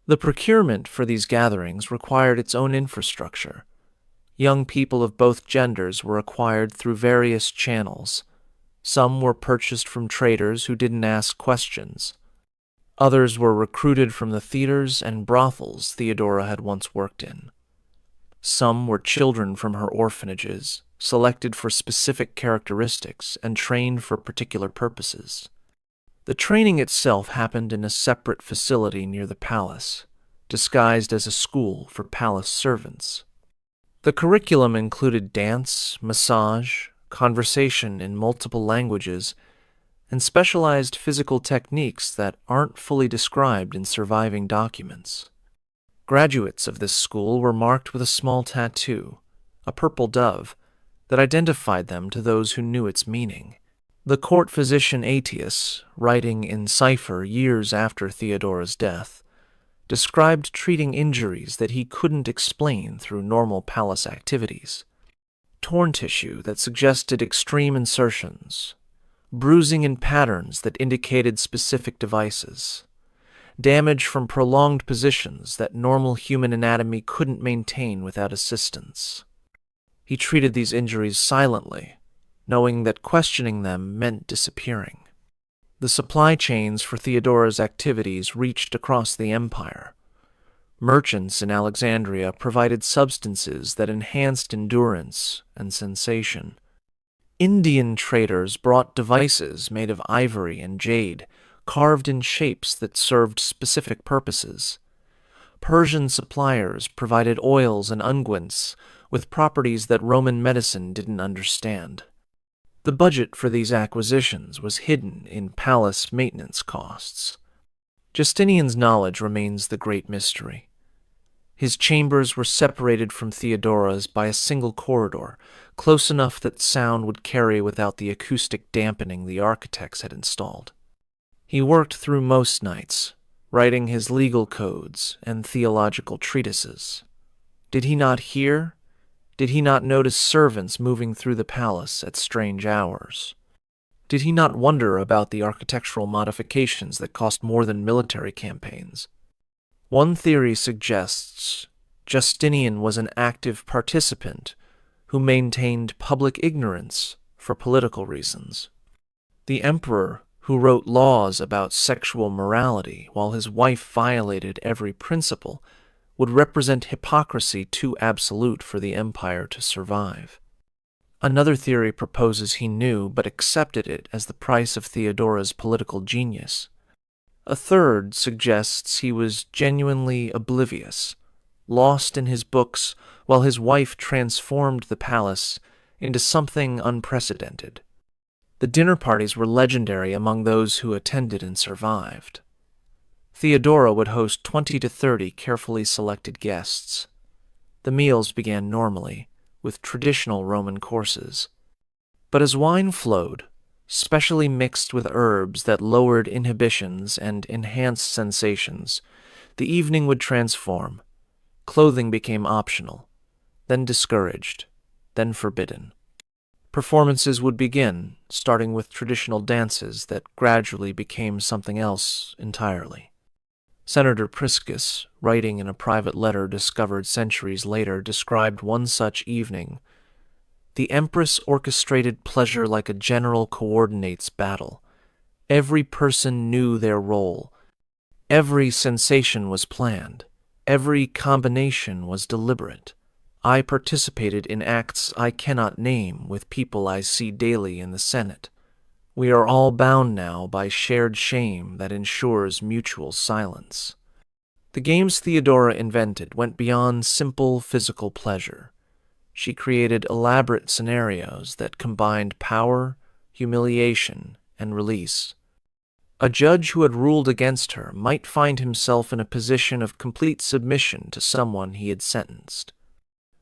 The procurement for these gatherings required its own infrastructure. Young people of both genders were acquired through various channels. Some were purchased from traders who didn't ask questions. Others were recruited from the theaters and brothels Theodora had once worked in. Some were children from her orphanages, selected for specific characteristics and trained for particular purposes. The training itself happened in a separate facility near the palace, disguised as a school for palace servants. The curriculum included dance, massage, conversation in multiple languages, and specialized physical techniques that aren't fully described in surviving documents. Graduates of this school were marked with a small tattoo, a purple dove, that identified them to those who knew its meaning. The court physician Aetius, writing in cipher years after Theodora's death, described treating injuries that he couldn't explain through normal palace activities. Torn tissue that suggested extreme insertions, bruising in patterns that indicated specific devices, damage from prolonged positions that normal human anatomy couldn't maintain without assistance. He treated these injuries silently, knowing that questioning them meant disappearing. The supply chains for Theodora's activities reached across the empire. Merchants in Alexandria provided substances that enhanced endurance and sensation. Indian traders brought devices made of ivory and jade, carved in shapes that served specific purposes. Persian suppliers provided oils and unguents with properties that Roman medicine didn't understand. The budget for these acquisitions was hidden in palace maintenance costs. Justinian's knowledge remains the great mystery. His chambers were separated from Theodora's by a single corridor, close enough that sound would carry without the acoustic dampening the architects had installed. He worked through most nights, writing his legal codes and theological treatises. Did he not hear? Did he not notice servants moving through the palace at strange hours? Did he not wonder about the architectural modifications that cost more than military campaigns? One theory suggests Justinian was an active participant who maintained public ignorance for political reasons. The emperor who wrote laws about sexual morality while his wife violated every principle would represent hypocrisy too absolute for the empire to survive. Another theory proposes he knew but accepted it as the price of Theodora's political genius. A third suggests he was genuinely oblivious, lost in his books while his wife transformed the palace into something unprecedented. The dinner parties were legendary among those who attended and survived. Theodora would host 20 to 30 carefully selected guests. The meals began normally, with traditional Roman courses. But as wine flowed, specially mixed with herbs that lowered inhibitions and enhanced sensations, the evening would transform. Clothing became optional, then discouraged, then forbidden. Performances would begin, starting with traditional dances that gradually became something else entirely. Senator Priscus, writing in a private letter discovered centuries later, described one such evening. The Empress orchestrated pleasure like a general coordinates battle. Every person knew their role. Every sensation was planned. Every combination was deliberate. I participated in acts I cannot name with people I see daily in the Senate. We are all bound now by shared shame that ensures mutual silence. The games Theodora invented went beyond simple physical pleasure. She created elaborate scenarios that combined power, humiliation, and release. A judge who had ruled against her might find himself in a position of complete submission to someone he had sentenced.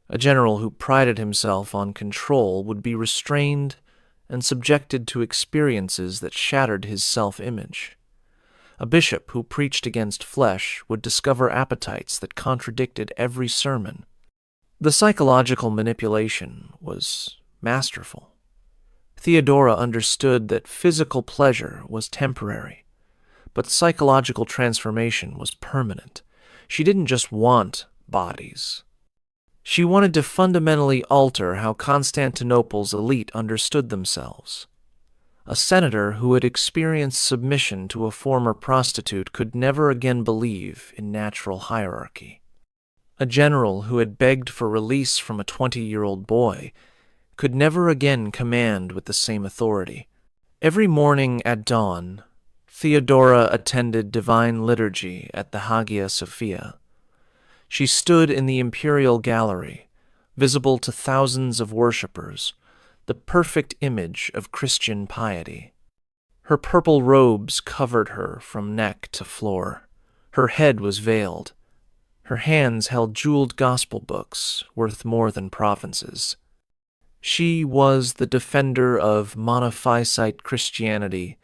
A general who prided himself on control would be restrained and subjected to experiences that shattered his self-image. A bishop who preached against flesh would discover appetites that contradicted every sermon. The psychological manipulation was masterful. Theodora understood that physical pleasure was temporary, but psychological transformation was permanent. She didn't just want bodies. She wanted to fundamentally alter how Constantinople's elite understood themselves. A senator who had experienced submission to a former prostitute could never again believe in natural hierarchy. A general who had begged for release from a 20-year-old boy could never again command with the same authority. Every morning at dawn, Theodora attended divine liturgy at the Hagia Sophia. She stood in the imperial gallery, visible to thousands of worshippers, the perfect image of Christian piety. Her purple robes covered her from neck to floor. Her head was veiled. Her hands held jeweled gospel books worth more than provinces. She was the defender of monophysite Christianity,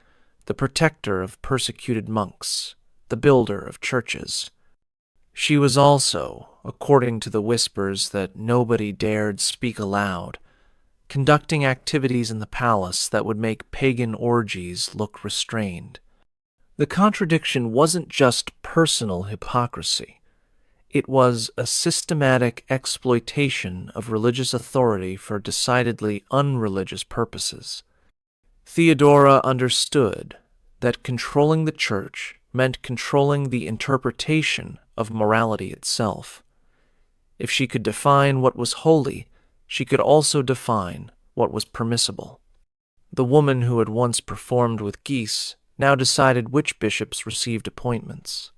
the protector of persecuted monks, the builder of churches. She was also, according to the whispers that nobody dared speak aloud, conducting activities in the palace that would make pagan orgies look restrained. The contradiction wasn't just personal hypocrisy. It was a systematic exploitation of religious authority for decidedly unreligious purposes. Theodora understood that controlling the church meant controlling the interpretation of morality itself. If she could define what was holy, she could also define what was permissible. The woman who had once performed with geese now decided which bishops received appointments.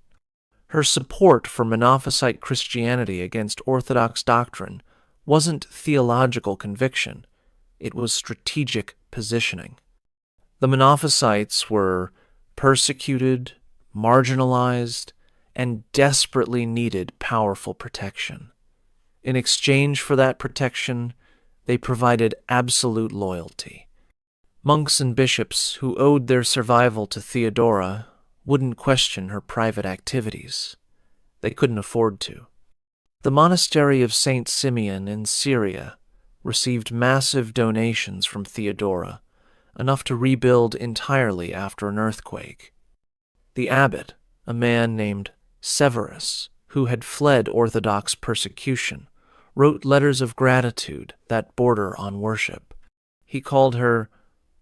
Her support for Monophysite Christianity against Orthodox doctrine wasn't theological conviction, it was strategic positioning. The Monophysites were persecuted, marginalized, and desperately needed powerful protection. In exchange for that protection, they provided absolute loyalty. Monks and bishops who owed their survival to Theodora wouldn't question her private activities. They couldn't afford to. The monastery of St. Simeon in Syria received massive donations from Theodora, enough to rebuild entirely after an earthquake. The abbot, a man named Severus, who had fled Orthodox persecution, wrote letters of gratitude that border on worship. He called her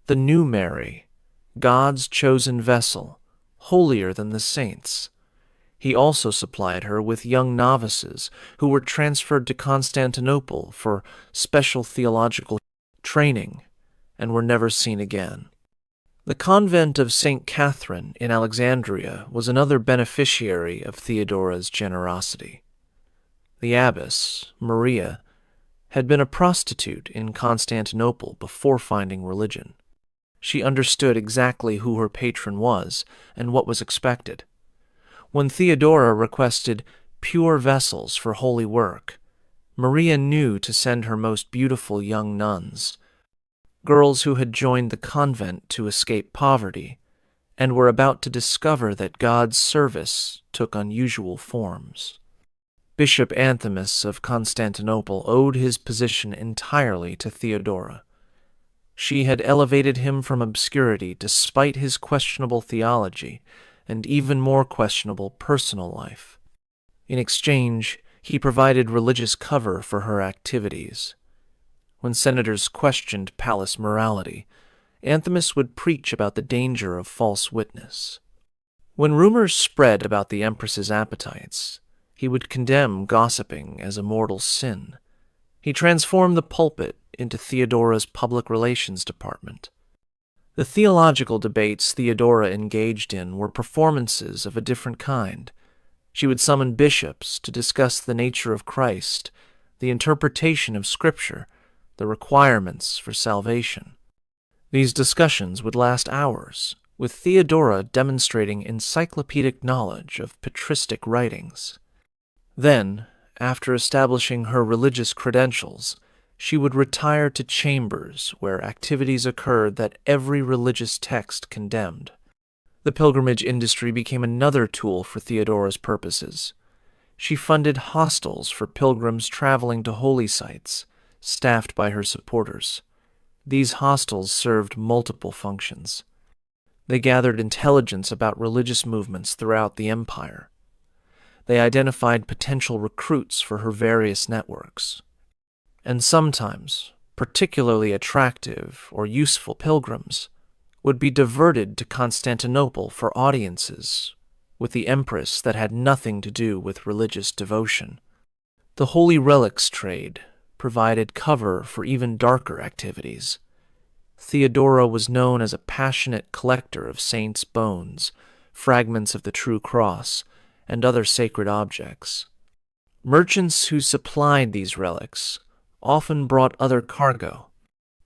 the new Mary, God's chosen vessel, holier than the saints. He also supplied her with young novices who were transferred to Constantinople for special theological training and were never seen again. The convent of St. Catherine in Alexandria was another beneficiary of Theodora's generosity. The abbess, Maria, had been a prostitute in Constantinople before finding religion. She understood exactly who her patron was and what was expected. When Theodora requested pure vessels for holy work, Maria knew to send her most beautiful young nuns, girls who had joined the convent to escape poverty and were about to discover that God's service took unusual forms. Bishop Anthimus of Constantinople owed his position entirely to Theodora. She had elevated him from obscurity despite his questionable theology and even more questionable personal life. In exchange, he provided religious cover for her activities. When senators questioned palace morality, Anthimus would preach about the danger of false witness. When rumors spread about the empress's appetites, he would condemn gossiping as a mortal sin. He transformed the pulpit into Theodora's public relations department. The theological debates Theodora engaged in were performances of a different kind. She would summon bishops to discuss the nature of Christ, the interpretation of Scripture, the requirements for salvation. These discussions would last hours, with Theodora demonstrating encyclopedic knowledge of patristic writings. Then, after establishing her religious credentials, she would retire to chambers where activities occurred that every religious text condemned. The pilgrimage industry became another tool for Theodora's purposes. She funded hostels for pilgrims traveling to holy sites, staffed by her supporters. These hostels served multiple functions. They gathered intelligence about religious movements throughout the empire. They identified potential recruits for her various networks. And sometimes, particularly attractive or useful pilgrims would be diverted to Constantinople for audiences with the empress that had nothing to do with religious devotion. The holy relics trade provided cover for even darker activities. Theodora was known as a passionate collector of saints' bones, fragments of the true cross, and other sacred objects. Merchants who supplied these relics often brought other cargo.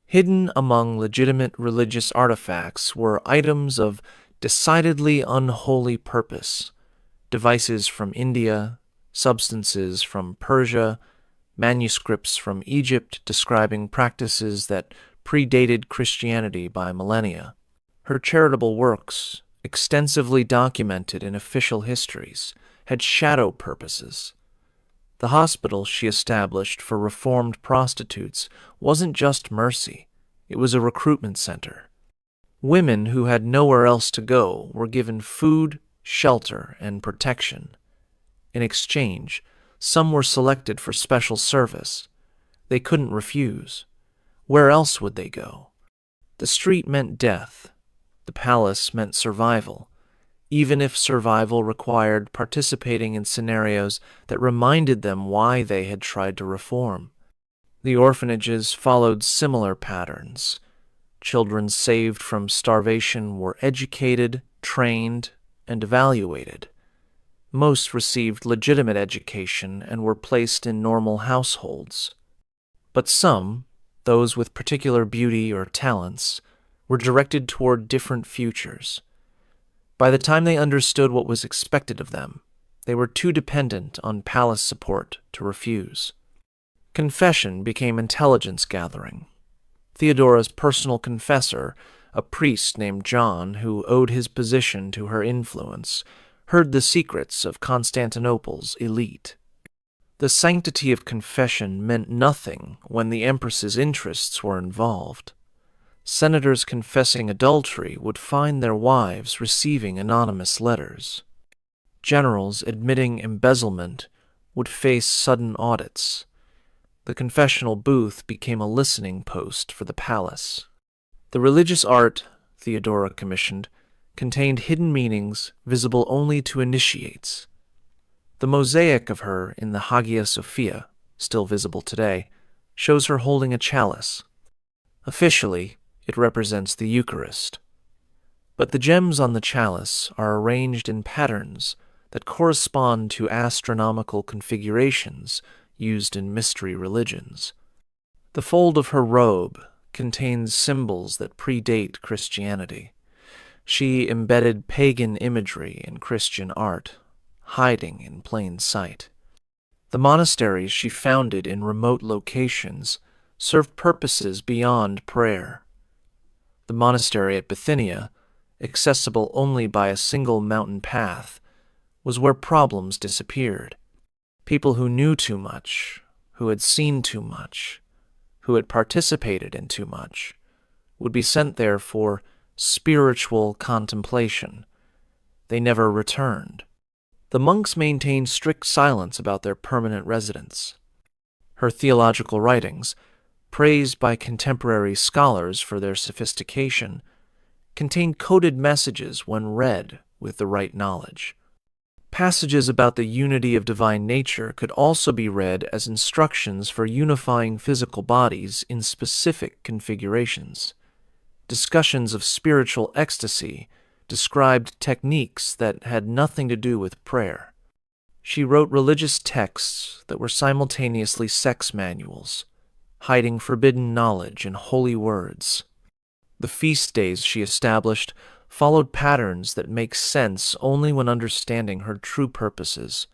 Hidden among legitimate religious artifacts were items of decidedly unholy purpose, devices from India, substances from Persia, manuscripts from Egypt describing practices that predated Christianity by millennia. Her charitable works, extensively documented in official histories, had shadow purposes. The hospital she established for reformed prostitutes wasn't just mercy, it was a recruitment center. Women who had nowhere else to go were given food, shelter, and protection. In exchange, some were selected for special service. They couldn't refuse. Where else would they go? The street meant death. The palace meant survival, even if survival required participating in scenarios that reminded them why they had tried to reform. The orphanages followed similar patterns. Children saved from starvation were educated, trained, and evaluated. Most received legitimate education and were placed in normal households. But some, those with particular beauty or talents, were directed toward different futures. By the time they understood what was expected of them, they were too dependent on palace support to refuse. Confession became intelligence gathering. Theodora's personal confessor, a priest named John who owed his position to her influence, heard the secrets of Constantinople's elite. The sanctity of confession meant nothing when the empress's interests were involved. Senators confessing adultery would find their wives receiving anonymous letters. Generals admitting embezzlement would face sudden audits. The confessional booth became a listening post for the palace. The religious art Theodora commissioned contained hidden meanings visible only to initiates. The mosaic of her in the Hagia Sophia, still visible today, shows her holding a chalice. Officially, it represents the Eucharist. But the gems on the chalice are arranged in patterns that correspond to astronomical configurations used in mystery religions. The fold of her robe contains symbols that predate Christianity. She embedded pagan imagery in Christian art, hiding in plain sight. The monasteries she founded in remote locations served purposes beyond prayer. The monastery at Bithynia, accessible only by a single mountain path, was where problems disappeared. People who knew too much, who had seen too much, who had participated in too much, would be sent there for spiritual contemplation. They never returned. The monks maintained strict silence about their permanent residence. Her theological writings, praised by contemporary scholars for their sophistication, contained coded messages when read with the right knowledge. Passages about the unity of divine nature could also be read as instructions for unifying physical bodies in specific configurations. Discussions of spiritual ecstasy described techniques that had nothing to do with prayer. She wrote religious texts that were simultaneously sex manuals, hiding forbidden knowledge in holy words. The feast days she established followed patterns that make sense only when understanding her true purposes.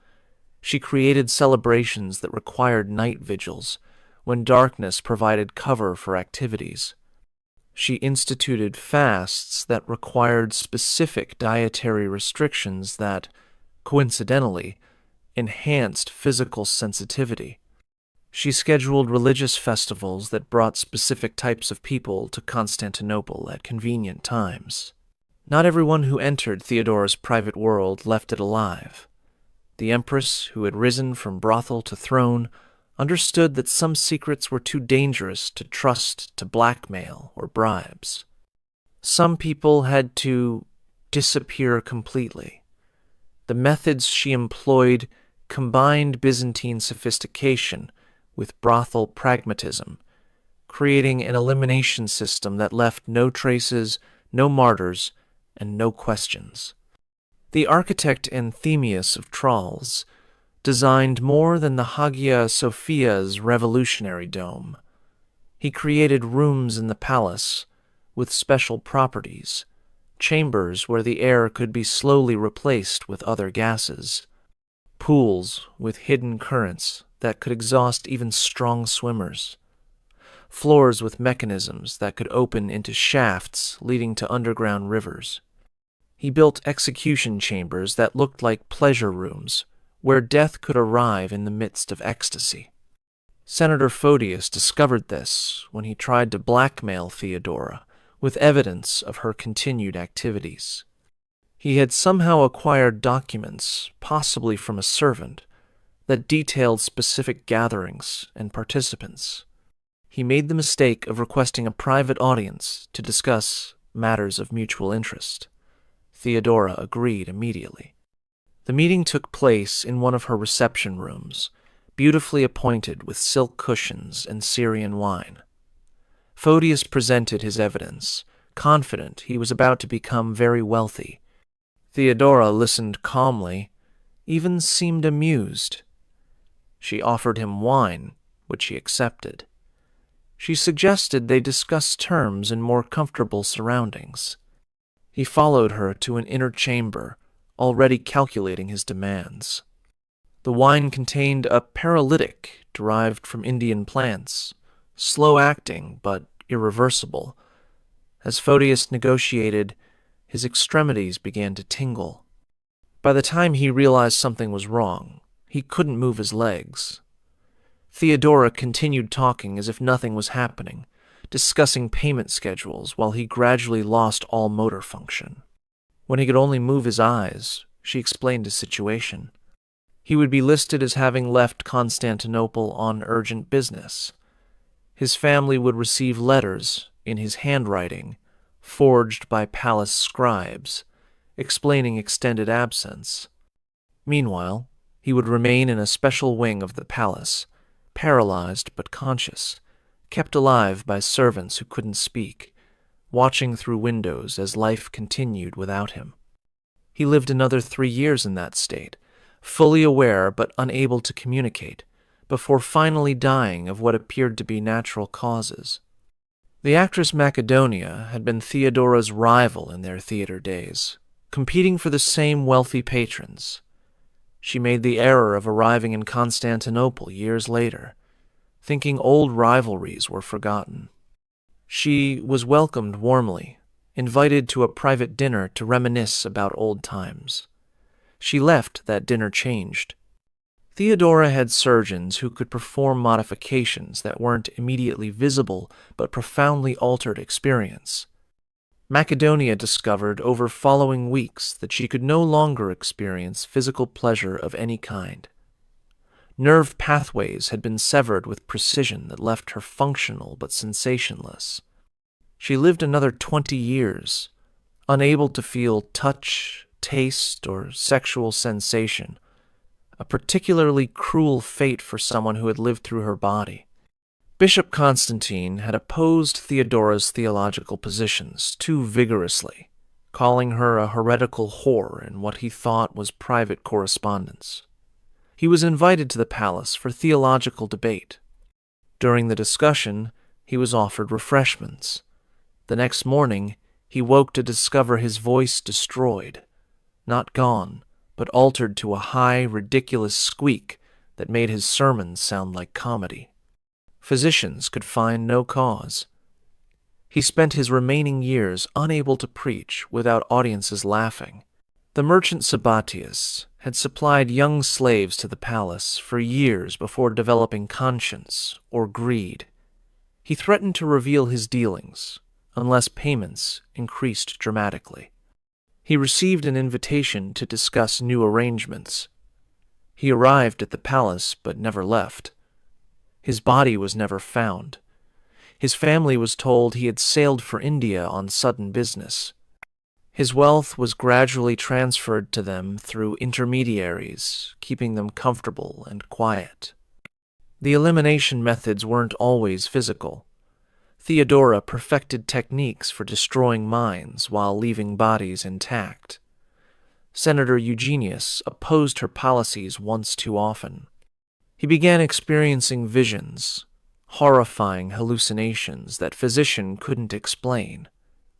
She created celebrations that required night vigils, when darkness provided cover for activities. She instituted fasts that required specific dietary restrictions that, coincidentally, enhanced physical sensitivity. She scheduled religious festivals that brought specific types of people to Constantinople at convenient times. Not everyone who entered Theodora's private world left it alive. The empress, who had risen from brothel to throne, understood that some secrets were too dangerous to trust to blackmail or bribes. Some people had to disappear completely. The methods she employed combined Byzantine sophistication with brothel pragmatism, creating an elimination system that left no traces, no martyrs, and no questions. The architect Anthemius of Tralles designed more than the Hagia Sophia's revolutionary dome. He created rooms in the palace with special properties, chambers where the air could be slowly replaced with other gases, pools with hidden currents that could exhaust even strong swimmers, floors with mechanisms that could open into shafts leading to underground rivers. He built execution chambers that looked like pleasure rooms, where death could arrive in the midst of ecstasy. Senator Photius discovered this when he tried to blackmail Theodora with evidence of her continued activities. He had somehow acquired documents, possibly from a servant, that detailed specific gatherings and participants. He made the mistake of requesting a private audience to discuss matters of mutual interest. Theodora agreed immediately. The meeting took place in one of her reception rooms, beautifully appointed with silk cushions and Syrian wine. Photius presented his evidence, confident he was about to become very wealthy. Theodora listened calmly, even seemed amused. She offered him wine, which he accepted. She suggested they discuss terms in more comfortable surroundings. He followed her to an inner chamber, already calculating his demands. The wine contained a paralytic derived from Indian plants, slow-acting but irreversible. As Photius negotiated, his extremities began to tingle. By the time he realized something was wrong, he couldn't move his legs. Theodora continued talking as if nothing was happening, discussing payment schedules while he gradually lost all motor function. When he could only move his eyes, she explained his situation. He would be listed as having left Constantinople on urgent business. His family would receive letters in his handwriting, forged by palace scribes, explaining extended absence. Meanwhile, he would remain in a special wing of the palace, paralyzed but conscious, kept alive by servants who couldn't speak, watching through windows as life continued without him. He lived another 3 years in that state, fully aware but unable to communicate, before finally dying of what appeared to be natural causes. The actress Macedonia had been Theodora's rival in their theater days, competing for the same wealthy patrons. She made the error of arriving in Constantinople years later, thinking old rivalries were forgotten. She was welcomed warmly, invited to a private dinner to reminisce about old times. She left that dinner changed. Theodora had surgeons who could perform modifications that weren't immediately visible but profoundly altered experience. Macedonia discovered over following weeks that she could no longer experience physical pleasure of any kind. Nerve pathways had been severed with precision that left her functional but sensationless. She lived another 20 years, unable to feel touch, taste, or sexual sensation, a particularly cruel fate for someone who had lived through her body. Bishop Constantine had opposed Theodora's theological positions too vigorously, calling her a heretical whore in what he thought was private correspondence. He was invited to the palace for theological debate. During the discussion, he was offered refreshments. The next morning, he woke to discover his voice destroyed, not gone, but altered to a high, ridiculous squeak that made his sermons sound like comedy. Physicians could find no cause. He spent his remaining years unable to preach without audiences laughing. The merchant Sabbatius had supplied young slaves to the palace for years before developing conscience or greed. He threatened to reveal his dealings unless payments increased dramatically. He received an invitation to discuss new arrangements. He arrived at the palace but never left. His body was never found. His family was told he had sailed for India on sudden business. His wealth was gradually transferred to them through intermediaries, keeping them comfortable and quiet. The elimination methods weren't always physical. Theodora perfected techniques for destroying minds while leaving bodies intact. Senator Eugenius opposed her policies once too often. He began experiencing visions, horrifying hallucinations that physicians couldn't explain.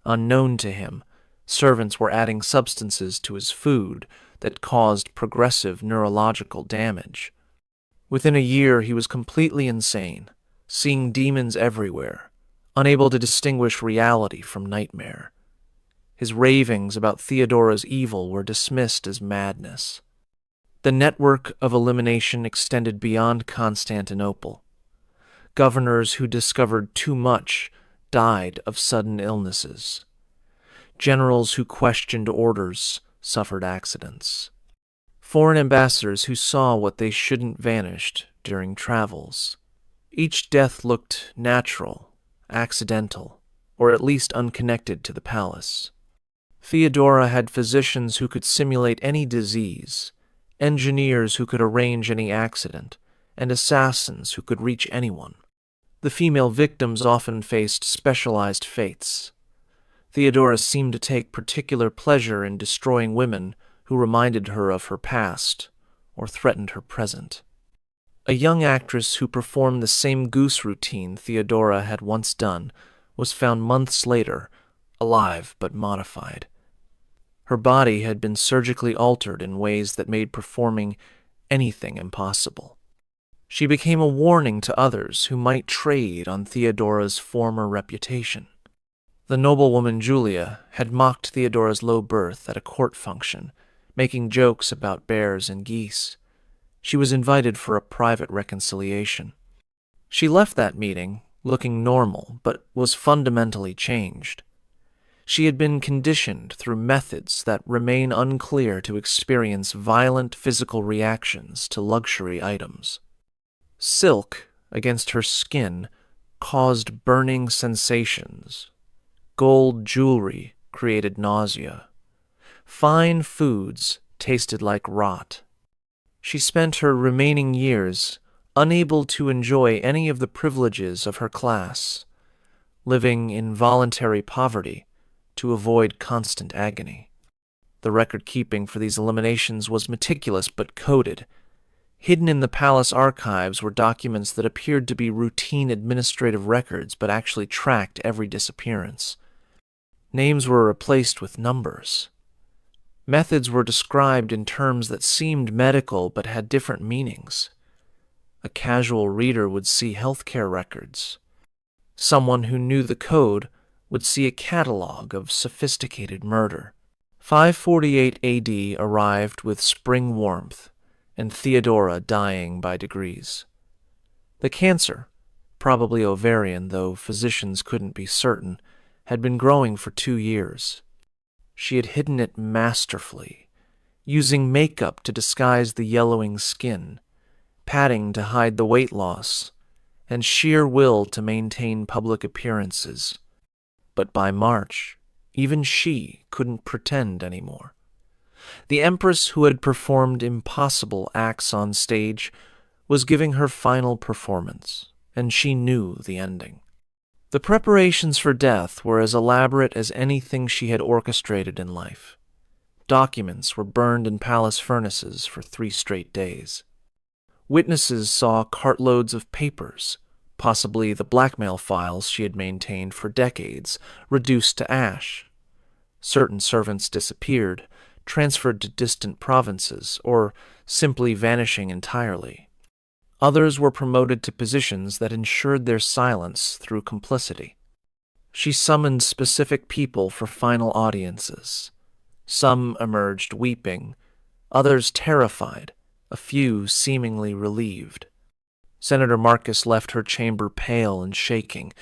Unknown to him, servants were adding substances to his food that caused progressive neurological damage. Within a year, he was completely insane, seeing demons everywhere, unable to distinguish reality from nightmare. His ravings about Theodora's evil were dismissed as madness. The network of elimination extended beyond Constantinople. Governors who discovered too much died of sudden illnesses. Generals who questioned orders suffered accidents. Foreign ambassadors who saw what they shouldn't vanished during travels. Each death looked natural, accidental, or at least unconnected to the palace. Theodora had physicians who could simulate any disease, engineers who could arrange any accident, and assassins who could reach anyone. The female victims often faced specialized fates. Theodora seemed to take particular pleasure in destroying women who reminded her of her past or threatened her present. A young actress who performed the same goose routine Theodora had once done was found months later, alive but modified. Her body had been surgically altered in ways that made performing anything impossible. She became a warning to others who might trade on Theodora's former reputation. The noblewoman Julia had mocked Theodora's low birth at a court function, making jokes about bears and geese. She was invited for a private reconciliation. She left that meeting looking normal, but was fundamentally changed. She had been conditioned through methods that remain unclear to experience violent physical reactions to luxury items. Silk against her skin caused burning sensations. Gold jewelry created nausea. Fine foods tasted like rot. She spent her remaining years unable to enjoy any of the privileges of her class, living in voluntary poverty to avoid constant agony. The record-keeping for these eliminations was meticulous but coded. Hidden in the palace archives were documents that appeared to be routine administrative records but actually tracked every disappearance. Names were replaced with numbers. Methods were described in terms that seemed medical but had different meanings. A casual reader would see healthcare records. Someone who knew the code would see a catalog of sophisticated murder. 548 AD arrived with spring warmth, and Theodora dying by degrees. The cancer, probably ovarian though physicians couldn't be certain, had been growing for 2 years. She had hidden it masterfully, using makeup to disguise the yellowing skin, padding to hide the weight loss, and sheer will to maintain public appearances. But by March, even she couldn't pretend anymore. The Empress who had performed impossible acts on stage was giving her final performance, and she knew the ending. The preparations for death were as elaborate as anything she had orchestrated in life. Documents were burned in palace furnaces for 3 straight days. Witnesses saw cartloads of papers, possibly the blackmail files she had maintained for decades, reduced to ash. Certain servants disappeared, transferred to distant provinces, or simply vanishing entirely. Others were promoted to positions that ensured their silence through complicity. She summoned specific people for final audiences. Some emerged weeping, others terrified, a few seemingly relieved. Senator Marcus left her chamber pale and shaking,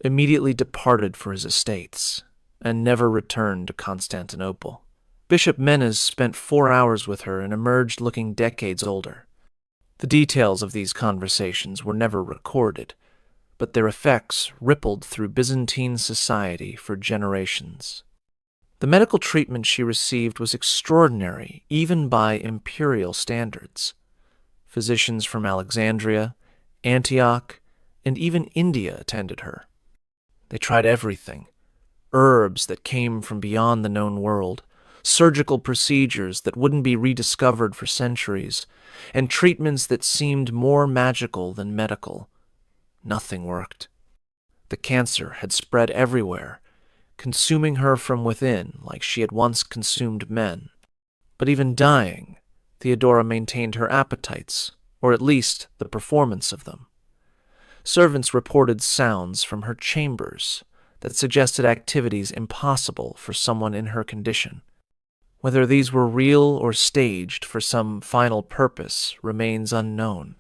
immediately departed for his estates, and never returned to Constantinople. Bishop Menes spent 4 hours with her and emerged looking decades older. The details of these conversations were never recorded, but their effects rippled through Byzantine society for generations. The medical treatment she received was extraordinary, even by imperial standards. Physicians from Alexandria, Antioch, and even India attended her. They tried everything: herbs that came from beyond the known world, surgical procedures that wouldn't be rediscovered for centuries, and treatments that seemed more magical than medical. Nothing worked. The cancer had spread everywhere, consuming her from within like she had once consumed men. But even dying, Theodora maintained her appetites, or at least the performance of them. Servants reported sounds from her chambers that suggested activities impossible for someone in her condition. Whether these were real or staged for some final purpose remains unknown.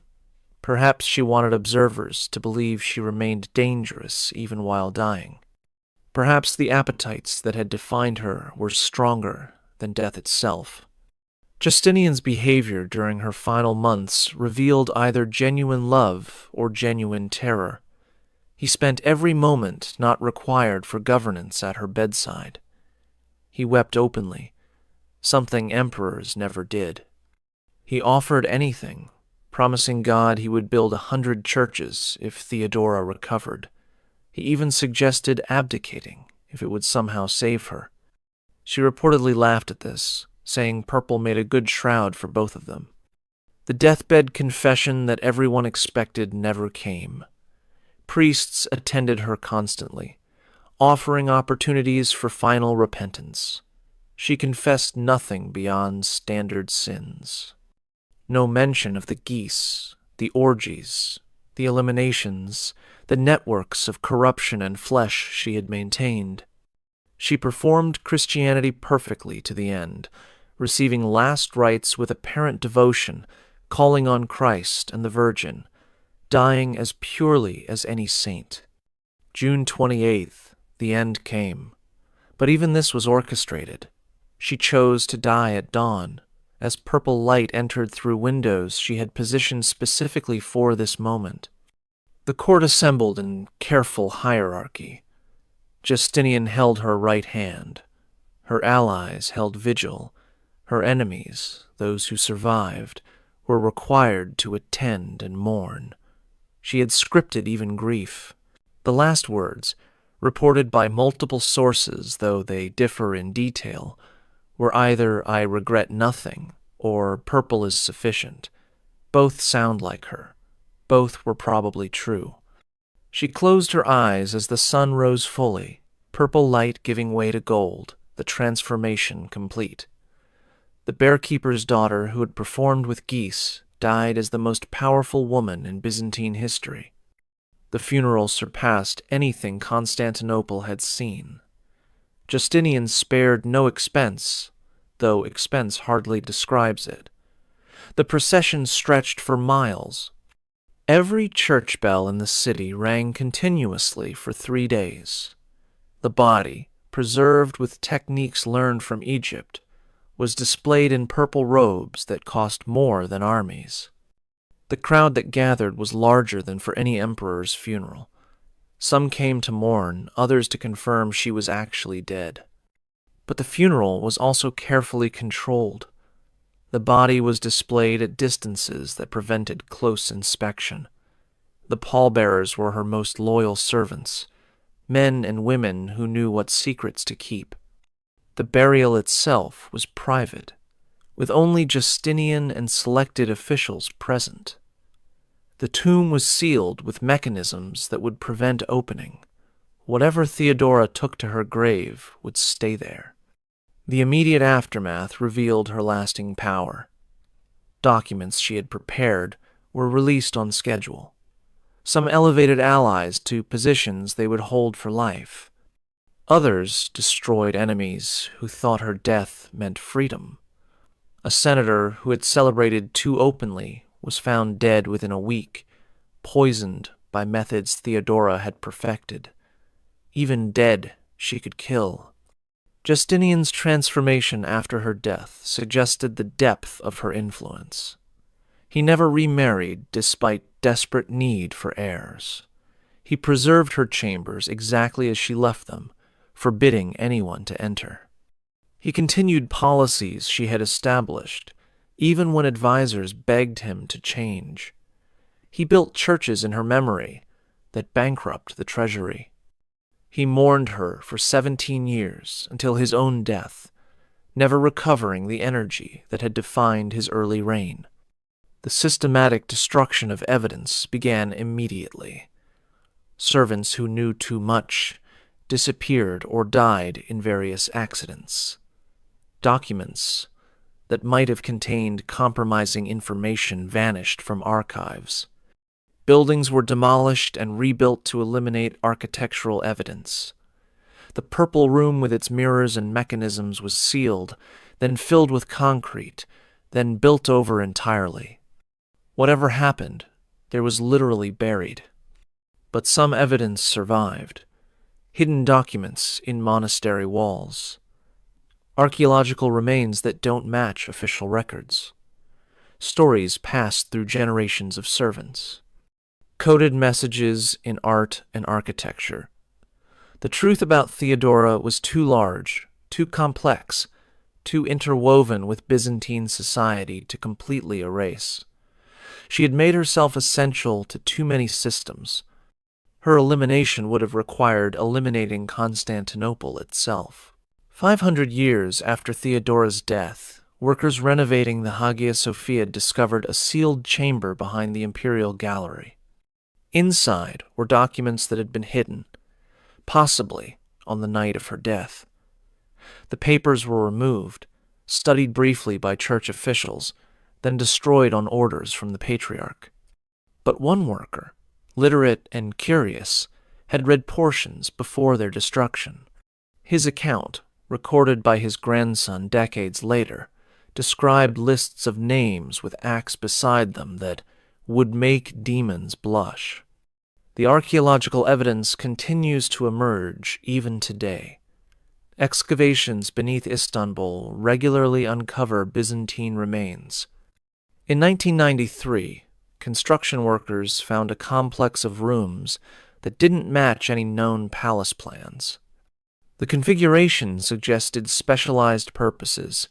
Perhaps she wanted observers to believe she remained dangerous even while dying. Perhaps the appetites that had defined her were stronger than death itself. Justinian's behavior during her final months revealed either genuine love or genuine terror. He spent every moment not required for governance at her bedside. He wept openly, something emperors never did. He offered anything, promising God he would build 100 churches if Theodora recovered. He even suggested abdicating if it would somehow save her. She reportedly laughed at this, saying purple made a good shroud for both of them. The deathbed confession that everyone expected never came. Priests attended her constantly, offering opportunities for final repentance. She confessed nothing beyond standard sins. No mention of the geese, the orgies, the eliminations, the networks of corruption and flesh she had maintained. She performed Christianity perfectly to the end, receiving last rites with apparent devotion, calling on Christ and the Virgin, dying as purely as any saint. June 28th, the end came. But even this was orchestrated. She chose to die at dawn, as purple light entered through windows she had positioned specifically for this moment. The court assembled in careful hierarchy. Justinian held her right hand. Her allies held vigil. Her enemies, those who survived, were required to attend and mourn. She had scripted even grief. The last words, reported by multiple sources though they differ in detail, were either "I regret nothing" or "purple is sufficient." Both sound like her. Both were probably true. She closed her eyes as the sun rose fully, purple light giving way to gold, the transformation complete. The bearkeeper's daughter who had performed with geese died as the most powerful woman in Byzantine history. The funeral surpassed anything Constantinople had seen. Justinian spared no expense, though expense hardly describes it. The procession stretched for miles. Every church bell in the city rang continuously for 3 days. The body, preserved with techniques learned from Egypt, was displayed in purple robes that cost more than armies. The crowd that gathered was larger than for any emperor's funeral. Some came to mourn, others to confirm she was actually dead. But the funeral was also carefully controlled. The body was displayed at distances that prevented close inspection. The pallbearers were her most loyal servants, men and women who knew what secrets to keep. The burial itself was private, with only Justinian and selected officials present. The tomb was sealed with mechanisms that would prevent opening. Whatever Theodora took to her grave would stay there. The immediate aftermath revealed her lasting power. Documents she had prepared were released on schedule. Some elevated allies to positions they would hold for life. Others destroyed enemies who thought her death meant freedom. A senator who had celebrated too openly was found dead within a week, poisoned by methods Theodora had perfected. Even dead, she could kill. Justinian's transformation after her death suggested the depth of her influence. He never remarried despite desperate need for heirs. He preserved her chambers exactly as she left them, forbidding anyone to enter. He continued policies she had established, even when advisors begged him to change. He built churches in her memory that bankrupt the treasury. He mourned her for 17 years until his own death, never recovering the energy that had defined his early reign. The systematic destruction of evidence began immediately. Servants who knew too much disappeared or died in various accidents. Documents that might have contained compromising information vanished from archives. Buildings were demolished and rebuilt to eliminate architectural evidence. The purple room with its mirrors and mechanisms was sealed, then filled with concrete, then built over entirely. Whatever happened, there was literally buried. But some evidence survived. Hidden documents in monastery walls. Archaeological remains that don't match official records. Stories passed through generations of servants. coded messages in art and architecture. The truth about Theodora was too large, too complex, too interwoven with Byzantine society to completely erase. She had made herself essential to too many systems. Her elimination would have required eliminating Constantinople itself. 500 years after Theodora's death, workers renovating the Hagia Sophia discovered a sealed chamber behind the Imperial Gallery. Inside were documents that had been hidden, possibly on the night of her death. The papers were removed, studied briefly by church officials, then destroyed on orders from the Patriarch. But one worker, literate and curious, had read portions before their destruction. His account, recorded by his grandson decades later, described lists of names with acts beside them that would make demons blush. The archaeological evidence continues to emerge even today. Excavations beneath Istanbul regularly uncover Byzantine remains. In 1993, construction workers found a complex of rooms that didn't match any known palace plans. The configuration suggested specialized purposes: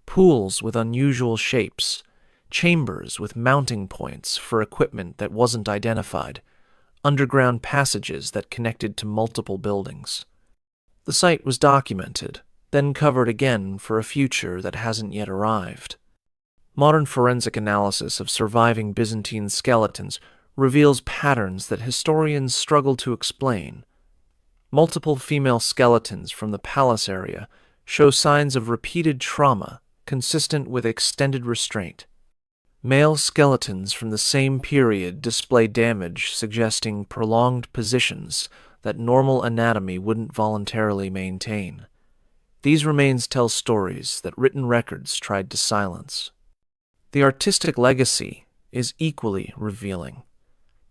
pools with unusual shapes, chambers with mounting points for equipment that wasn't identified, underground passages that connected to multiple buildings. The site was documented, then covered again for a future that hasn't yet arrived. Modern forensic analysis of surviving Byzantine skeletons reveals patterns that historians struggle to explain. Multiple female skeletons from the palace area show signs of repeated trauma consistent with extended restraint. Male skeletons from the same period display damage suggesting prolonged positions that normal anatomy wouldn't voluntarily maintain. These remains tell stories that written records tried to silence. The artistic legacy is equally revealing.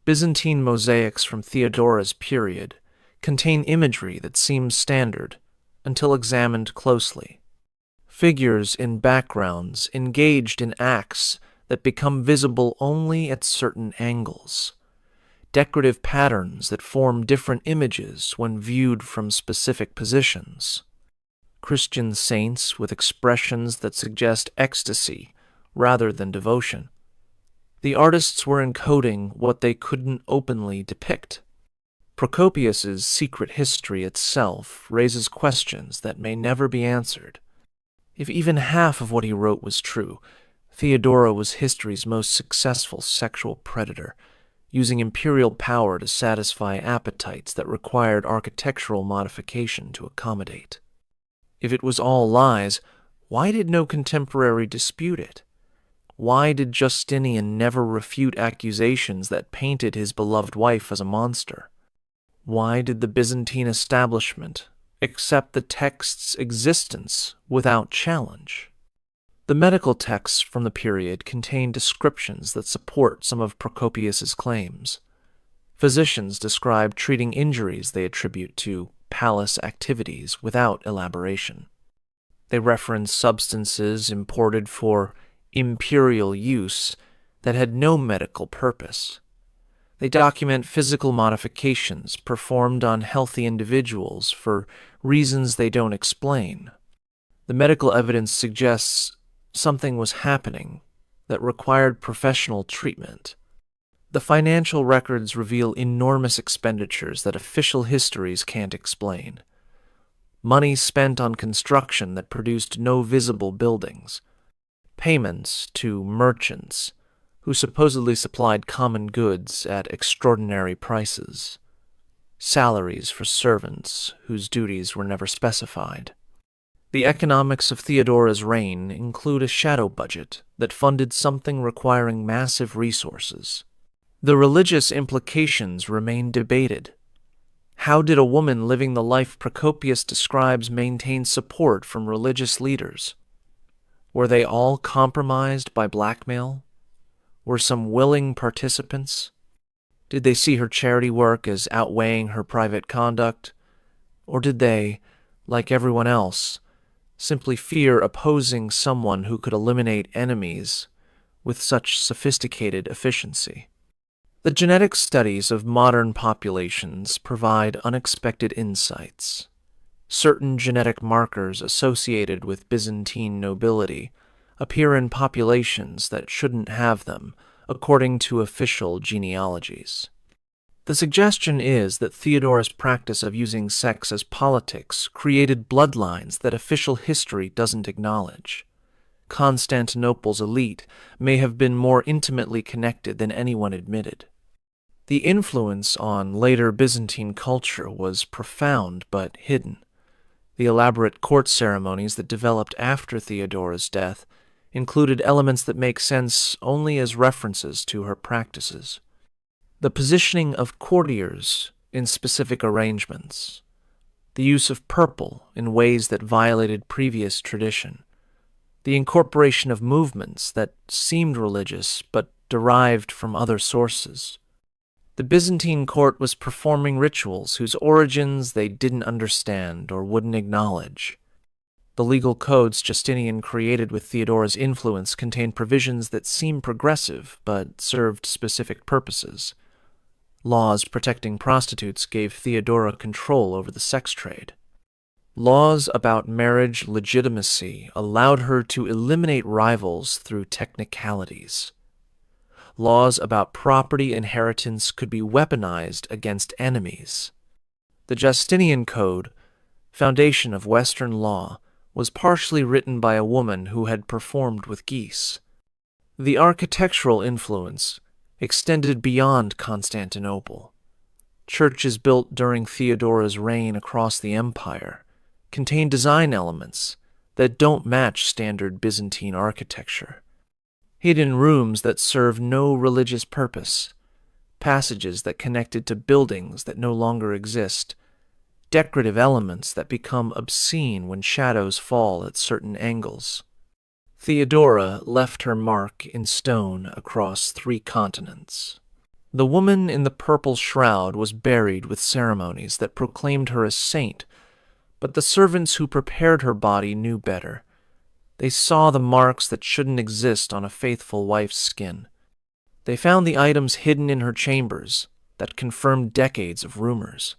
Byzantine mosaics from Theodora's period contain imagery that seems standard until examined closely. Figures in backgrounds engaged in acts that become visible only at certain angles. Decorative patterns that form different images when viewed from specific positions. Christian saints with expressions that suggest ecstasy rather than devotion. The artists were encoding what they couldn't openly depict. Procopius's secret history itself raises questions that may never be answered. If even half of what he wrote was true, Theodora was history's most successful sexual predator, using imperial power to satisfy appetites that required architectural modification to accommodate. If it was all lies, why did no contemporary dispute it? Why did Justinian never refute accusations that painted his beloved wife as a monster? Why did the Byzantine establishment accept the text's existence without challenge? The medical texts from the period contain descriptions that support some of Procopius's claims. Physicians describe treating injuries they attribute to palace activities without elaboration. They reference substances imported for imperial use that had no medical purpose. They document physical modifications performed on healthy individuals for reasons they don't explain. The medical evidence suggests something was happening that required professional treatment. The financial records reveal enormous expenditures that official histories can't explain. Money spent on construction that produced no visible buildings. Payments to merchants who supposedly supplied common goods at extraordinary prices. Salaries for servants whose duties were never specified. The economics of Theodora's reign include a shadow budget that funded something requiring massive resources. The religious implications remain debated. How did a woman living the life Procopius describes maintain support from religious leaders? Were they all compromised by blackmail? Were some willing participants? Did they see her charity work as outweighing her private conduct? Or did they, like everyone else, simply fear opposing someone who could eliminate enemies with such sophisticated efficiency? The genetic studies of modern populations provide unexpected insights. Certain genetic markers associated with Byzantine nobility appear in populations that shouldn't have them, according to official genealogies. The suggestion is that Theodora's practice of using sex as politics created bloodlines that official history doesn't acknowledge. Constantinople's elite may have been more intimately connected than anyone admitted. The influence on later Byzantine culture was profound but hidden. The elaborate court ceremonies that developed after Theodora's death included elements that make sense only as references to her practices. The positioning of courtiers in specific arrangements, the use of purple in ways that violated previous tradition, the incorporation of movements that seemed religious but derived from other sources. The Byzantine court was performing rituals whose origins they didn't understand or wouldn't acknowledge. The legal codes Justinian created with Theodora's influence contained provisions that seemed progressive but served specific purposes. Laws protecting prostitutes gave Theodora control over the sex trade. Laws about marriage legitimacy allowed her to eliminate rivals through technicalities. Laws about property inheritance could be weaponized against enemies. The Justinian Code, foundation of Western law, was partially written by a woman who had performed with geese. The architectural influence extended beyond Constantinople. Churches built during Theodora's reign across the empire contain design elements that don't match standard Byzantine architecture. Hidden rooms that serve no religious purpose, passages that connected to buildings that no longer exist, decorative elements that become obscene when shadows fall at certain angles. Theodora left her mark in stone across 3 continents. The woman in the purple shroud was buried with ceremonies that proclaimed her a saint, but the servants who prepared her body knew better. They saw the marks that shouldn't exist on a faithful wife's skin. They found the items hidden in her chambers that confirmed decades of rumors.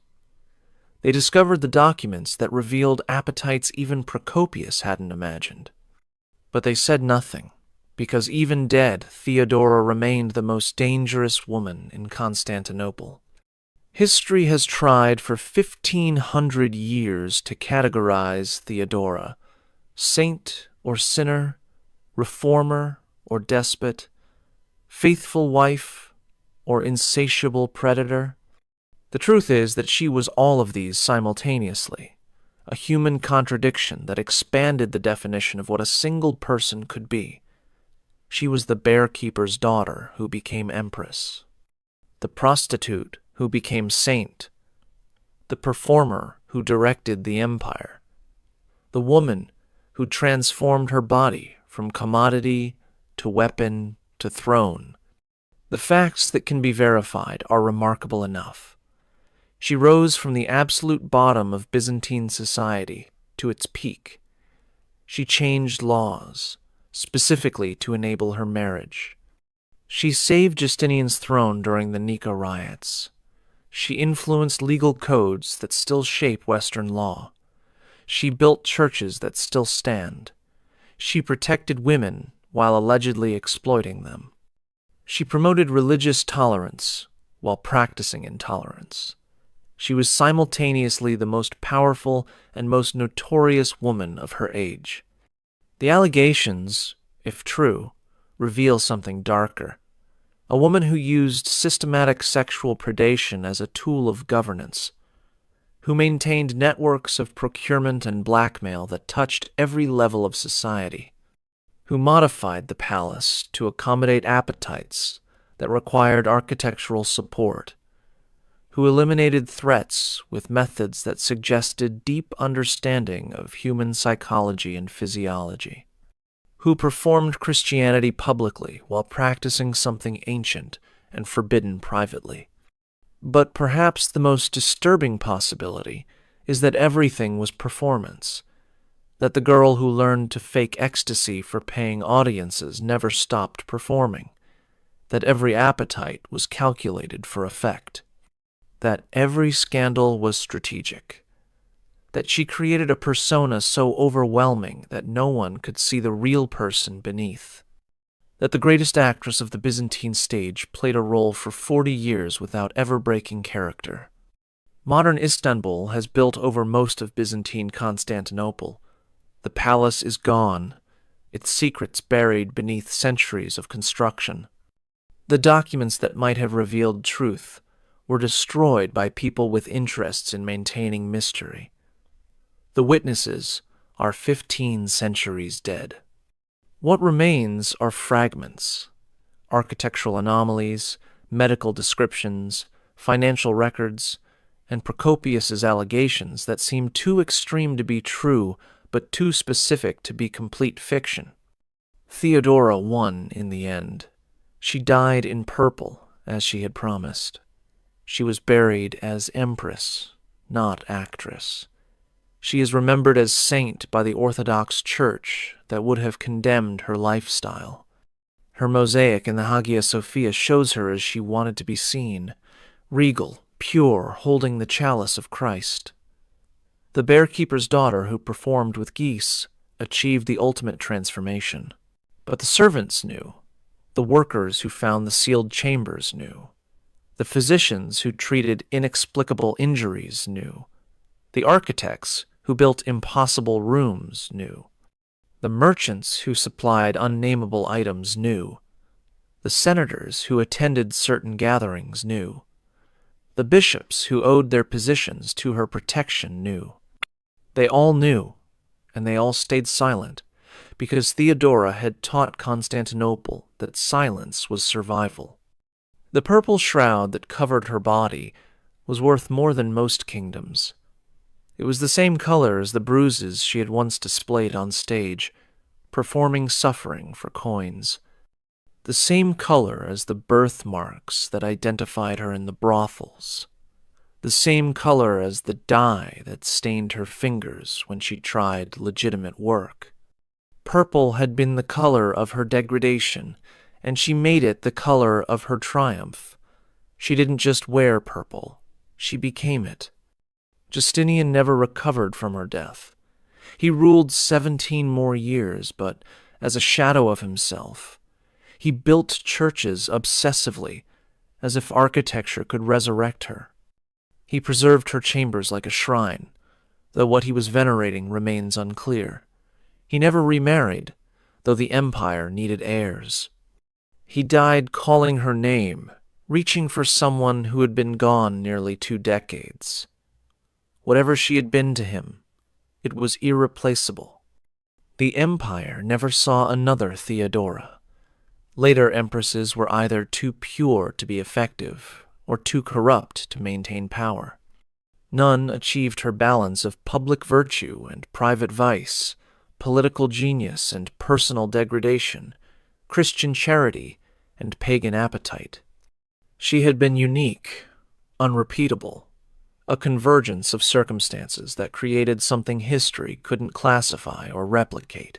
They discovered the documents that revealed appetites even Procopius hadn't imagined. But they said nothing, because even dead, Theodora remained the most dangerous woman in Constantinople. History has tried for 1,500 years to categorize Theodora, saint or sinner, reformer or despot, faithful wife or insatiable predator. The truth is that she was all of these simultaneously, a human contradiction that expanded the definition of what a single person could be. She was the bear-keeper's daughter who became empress, the prostitute who became saint, the performer who directed the empire, the woman who transformed her body from commodity to weapon to throne. The facts that can be verified are remarkable enough. She rose from the absolute bottom of Byzantine society to its peak. She changed laws, specifically to enable her marriage. She saved Justinian's throne during the Nika riots. She influenced legal codes that still shape Western law. She built churches that still stand. She protected women while allegedly exploiting them. She promoted religious tolerance while practicing intolerance. She was simultaneously the most powerful and most notorious woman of her age. The allegations, if true, reveal something darker. A woman who used systematic sexual predation as a tool of governance, who maintained networks of procurement and blackmail that touched every level of society, who modified the palace to accommodate appetites that required architectural support, who eliminated threats with methods that suggested deep understanding of human psychology and physiology, who performed Christianity publicly while practicing something ancient and forbidden privately. But perhaps the most disturbing possibility is that everything was performance, that the girl who learned to fake ecstasy for paying audiences never stopped performing, that every appetite was calculated for effect, that every scandal was strategic, that she created a persona so overwhelming that no one could see the real person beneath, that the greatest actress of the Byzantine stage played a role for 40 years without ever breaking character. Modern Istanbul has built over most of Byzantine Constantinople. The palace is gone, its secrets buried beneath centuries of construction. The documents that might have revealed truth were destroyed by people with interests in maintaining mystery. The witnesses are 15 centuries dead. What remains are fragments, architectural anomalies, medical descriptions, financial records, and Procopius's allegations that seem too extreme to be true but too specific to be complete fiction. Theodora won in the end. She died in purple, as she had promised. She was buried as empress, not actress. She is remembered as saint by the Orthodox Church that would have condemned her lifestyle. Her mosaic in the Hagia Sophia shows her as she wanted to be seen, regal, pure, holding the chalice of Christ. The bearkeeper's daughter who performed with geese achieved the ultimate transformation. But the servants knew. The workers who found the sealed chambers knew. The physicians who treated inexplicable injuries knew. The architects who built impossible rooms knew. The merchants who supplied unnameable items knew. The senators who attended certain gatherings knew. The bishops who owed their positions to her protection knew. They all knew, and they all stayed silent, because Theodora had taught Constantinople that silence was survival. The purple shroud that covered her body was worth more than most kingdoms. It was the same color as the bruises she had once displayed on stage, performing suffering for coins. The same color as the birthmarks that identified her in the brothels. The same color as the dye that stained her fingers when she tried legitimate work. Purple had been the color of her degradation, and she made it the color of her triumph. She didn't just wear purple, she became it. Justinian never recovered from her death. He ruled 17 more years, but as a shadow of himself. He built churches obsessively, as if architecture could resurrect her. He preserved her chambers like a shrine, though what he was venerating remains unclear. He never remarried, though the empire needed heirs. He died calling her name, reaching for someone who had been gone nearly 2 decades. Whatever she had been to him, it was irreplaceable. The empire never saw another Theodora. Later empresses were either too pure to be effective, or too corrupt to maintain power. None achieved her balance of public virtue and private vice, political genius and personal degradation, Christian charity and pagan appetite. She had been unique, unrepeatable, a convergence of circumstances that created something history couldn't classify or replicate.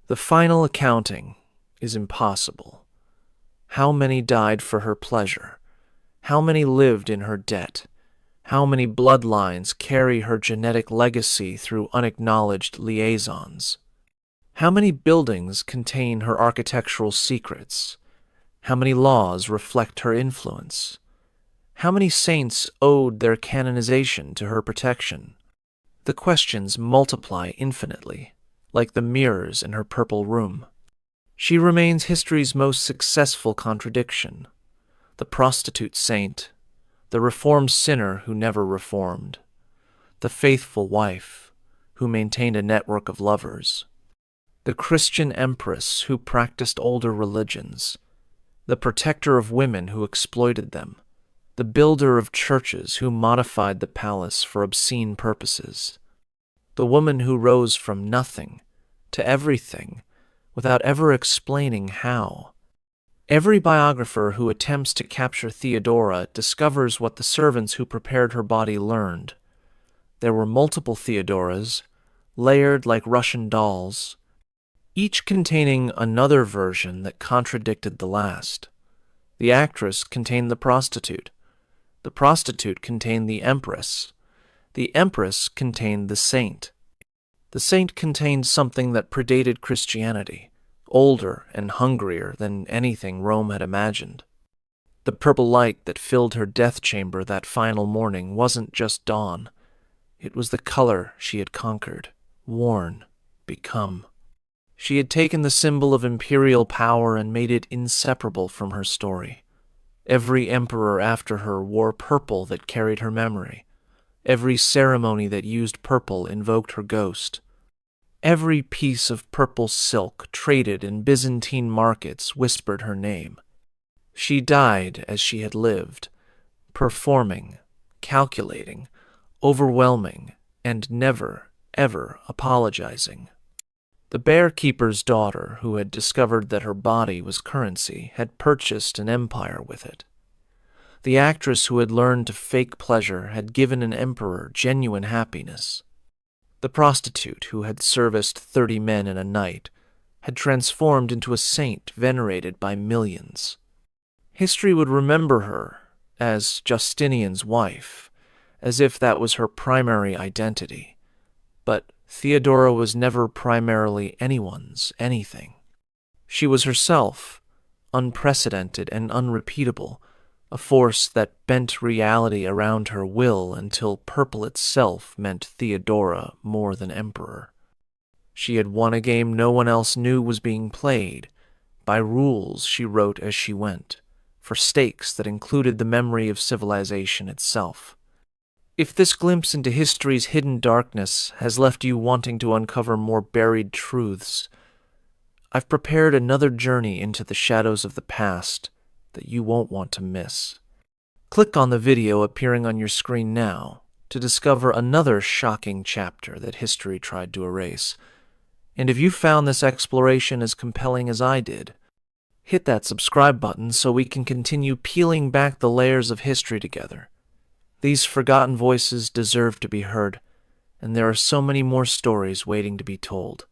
The final accounting is impossible. How many died for her pleasure? How many lived in her debt? How many bloodlines carry her genetic legacy through unacknowledged liaisons? How many buildings contain her architectural secrets? How many laws reflect her influence? How many saints owed their canonization to her protection? The questions multiply infinitely, like the mirrors in her purple room. She remains history's most successful contradiction, the prostitute saint, the reformed sinner who never reformed, the faithful wife who maintained a network of lovers, the Christian empress who practiced older religions, the protector of women who exploited them, the builder of churches who modified the palace for obscene purposes, the woman who rose from nothing to everything without ever explaining how. Every biographer who attempts to capture Theodora discovers what the servants who prepared her body learned. There were multiple Theodoras, layered like Russian dolls, each containing another version that contradicted the last. The actress contained the prostitute. The prostitute contained the empress. The empress contained the saint. The saint contained something that predated Christianity, older and hungrier than anything Rome had imagined. The purple light that filled her death chamber that final morning wasn't just dawn. It was the color she had conquered, worn, become. She had taken the symbol of imperial power and made it inseparable from her story. Every emperor after her wore purple that carried her memory. Every ceremony that used purple invoked her ghost. Every piece of purple silk traded in Byzantine markets whispered her name. She died as she had lived, performing, calculating, overwhelming, and never, ever apologizing. The bear-keeper's daughter, who had discovered that her body was currency, had purchased an empire with it. The actress who had learned to fake pleasure had given an emperor genuine happiness. The prostitute who had serviced 30 men in a night had transformed into a saint venerated by millions. History would remember her as Justinian's wife, as if that was her primary identity. But Theodora was never primarily anyone's anything. She was herself, unprecedented and unrepeatable, a force that bent reality around her will until purple itself meant Theodora more than emperor. She had won a game no one else knew was being played, by rules she wrote as she went, for stakes that included the memory of civilization itself. If this glimpse into history's hidden darkness has left you wanting to uncover more buried truths, I've prepared another journey into the shadows of the past that you won't want to miss. Click on the video appearing on your screen now to discover another shocking chapter that history tried to erase. And if you found this exploration as compelling as I did, hit that subscribe button so we can continue peeling back the layers of history together. These forgotten voices deserve to be heard, and there are so many more stories waiting to be told.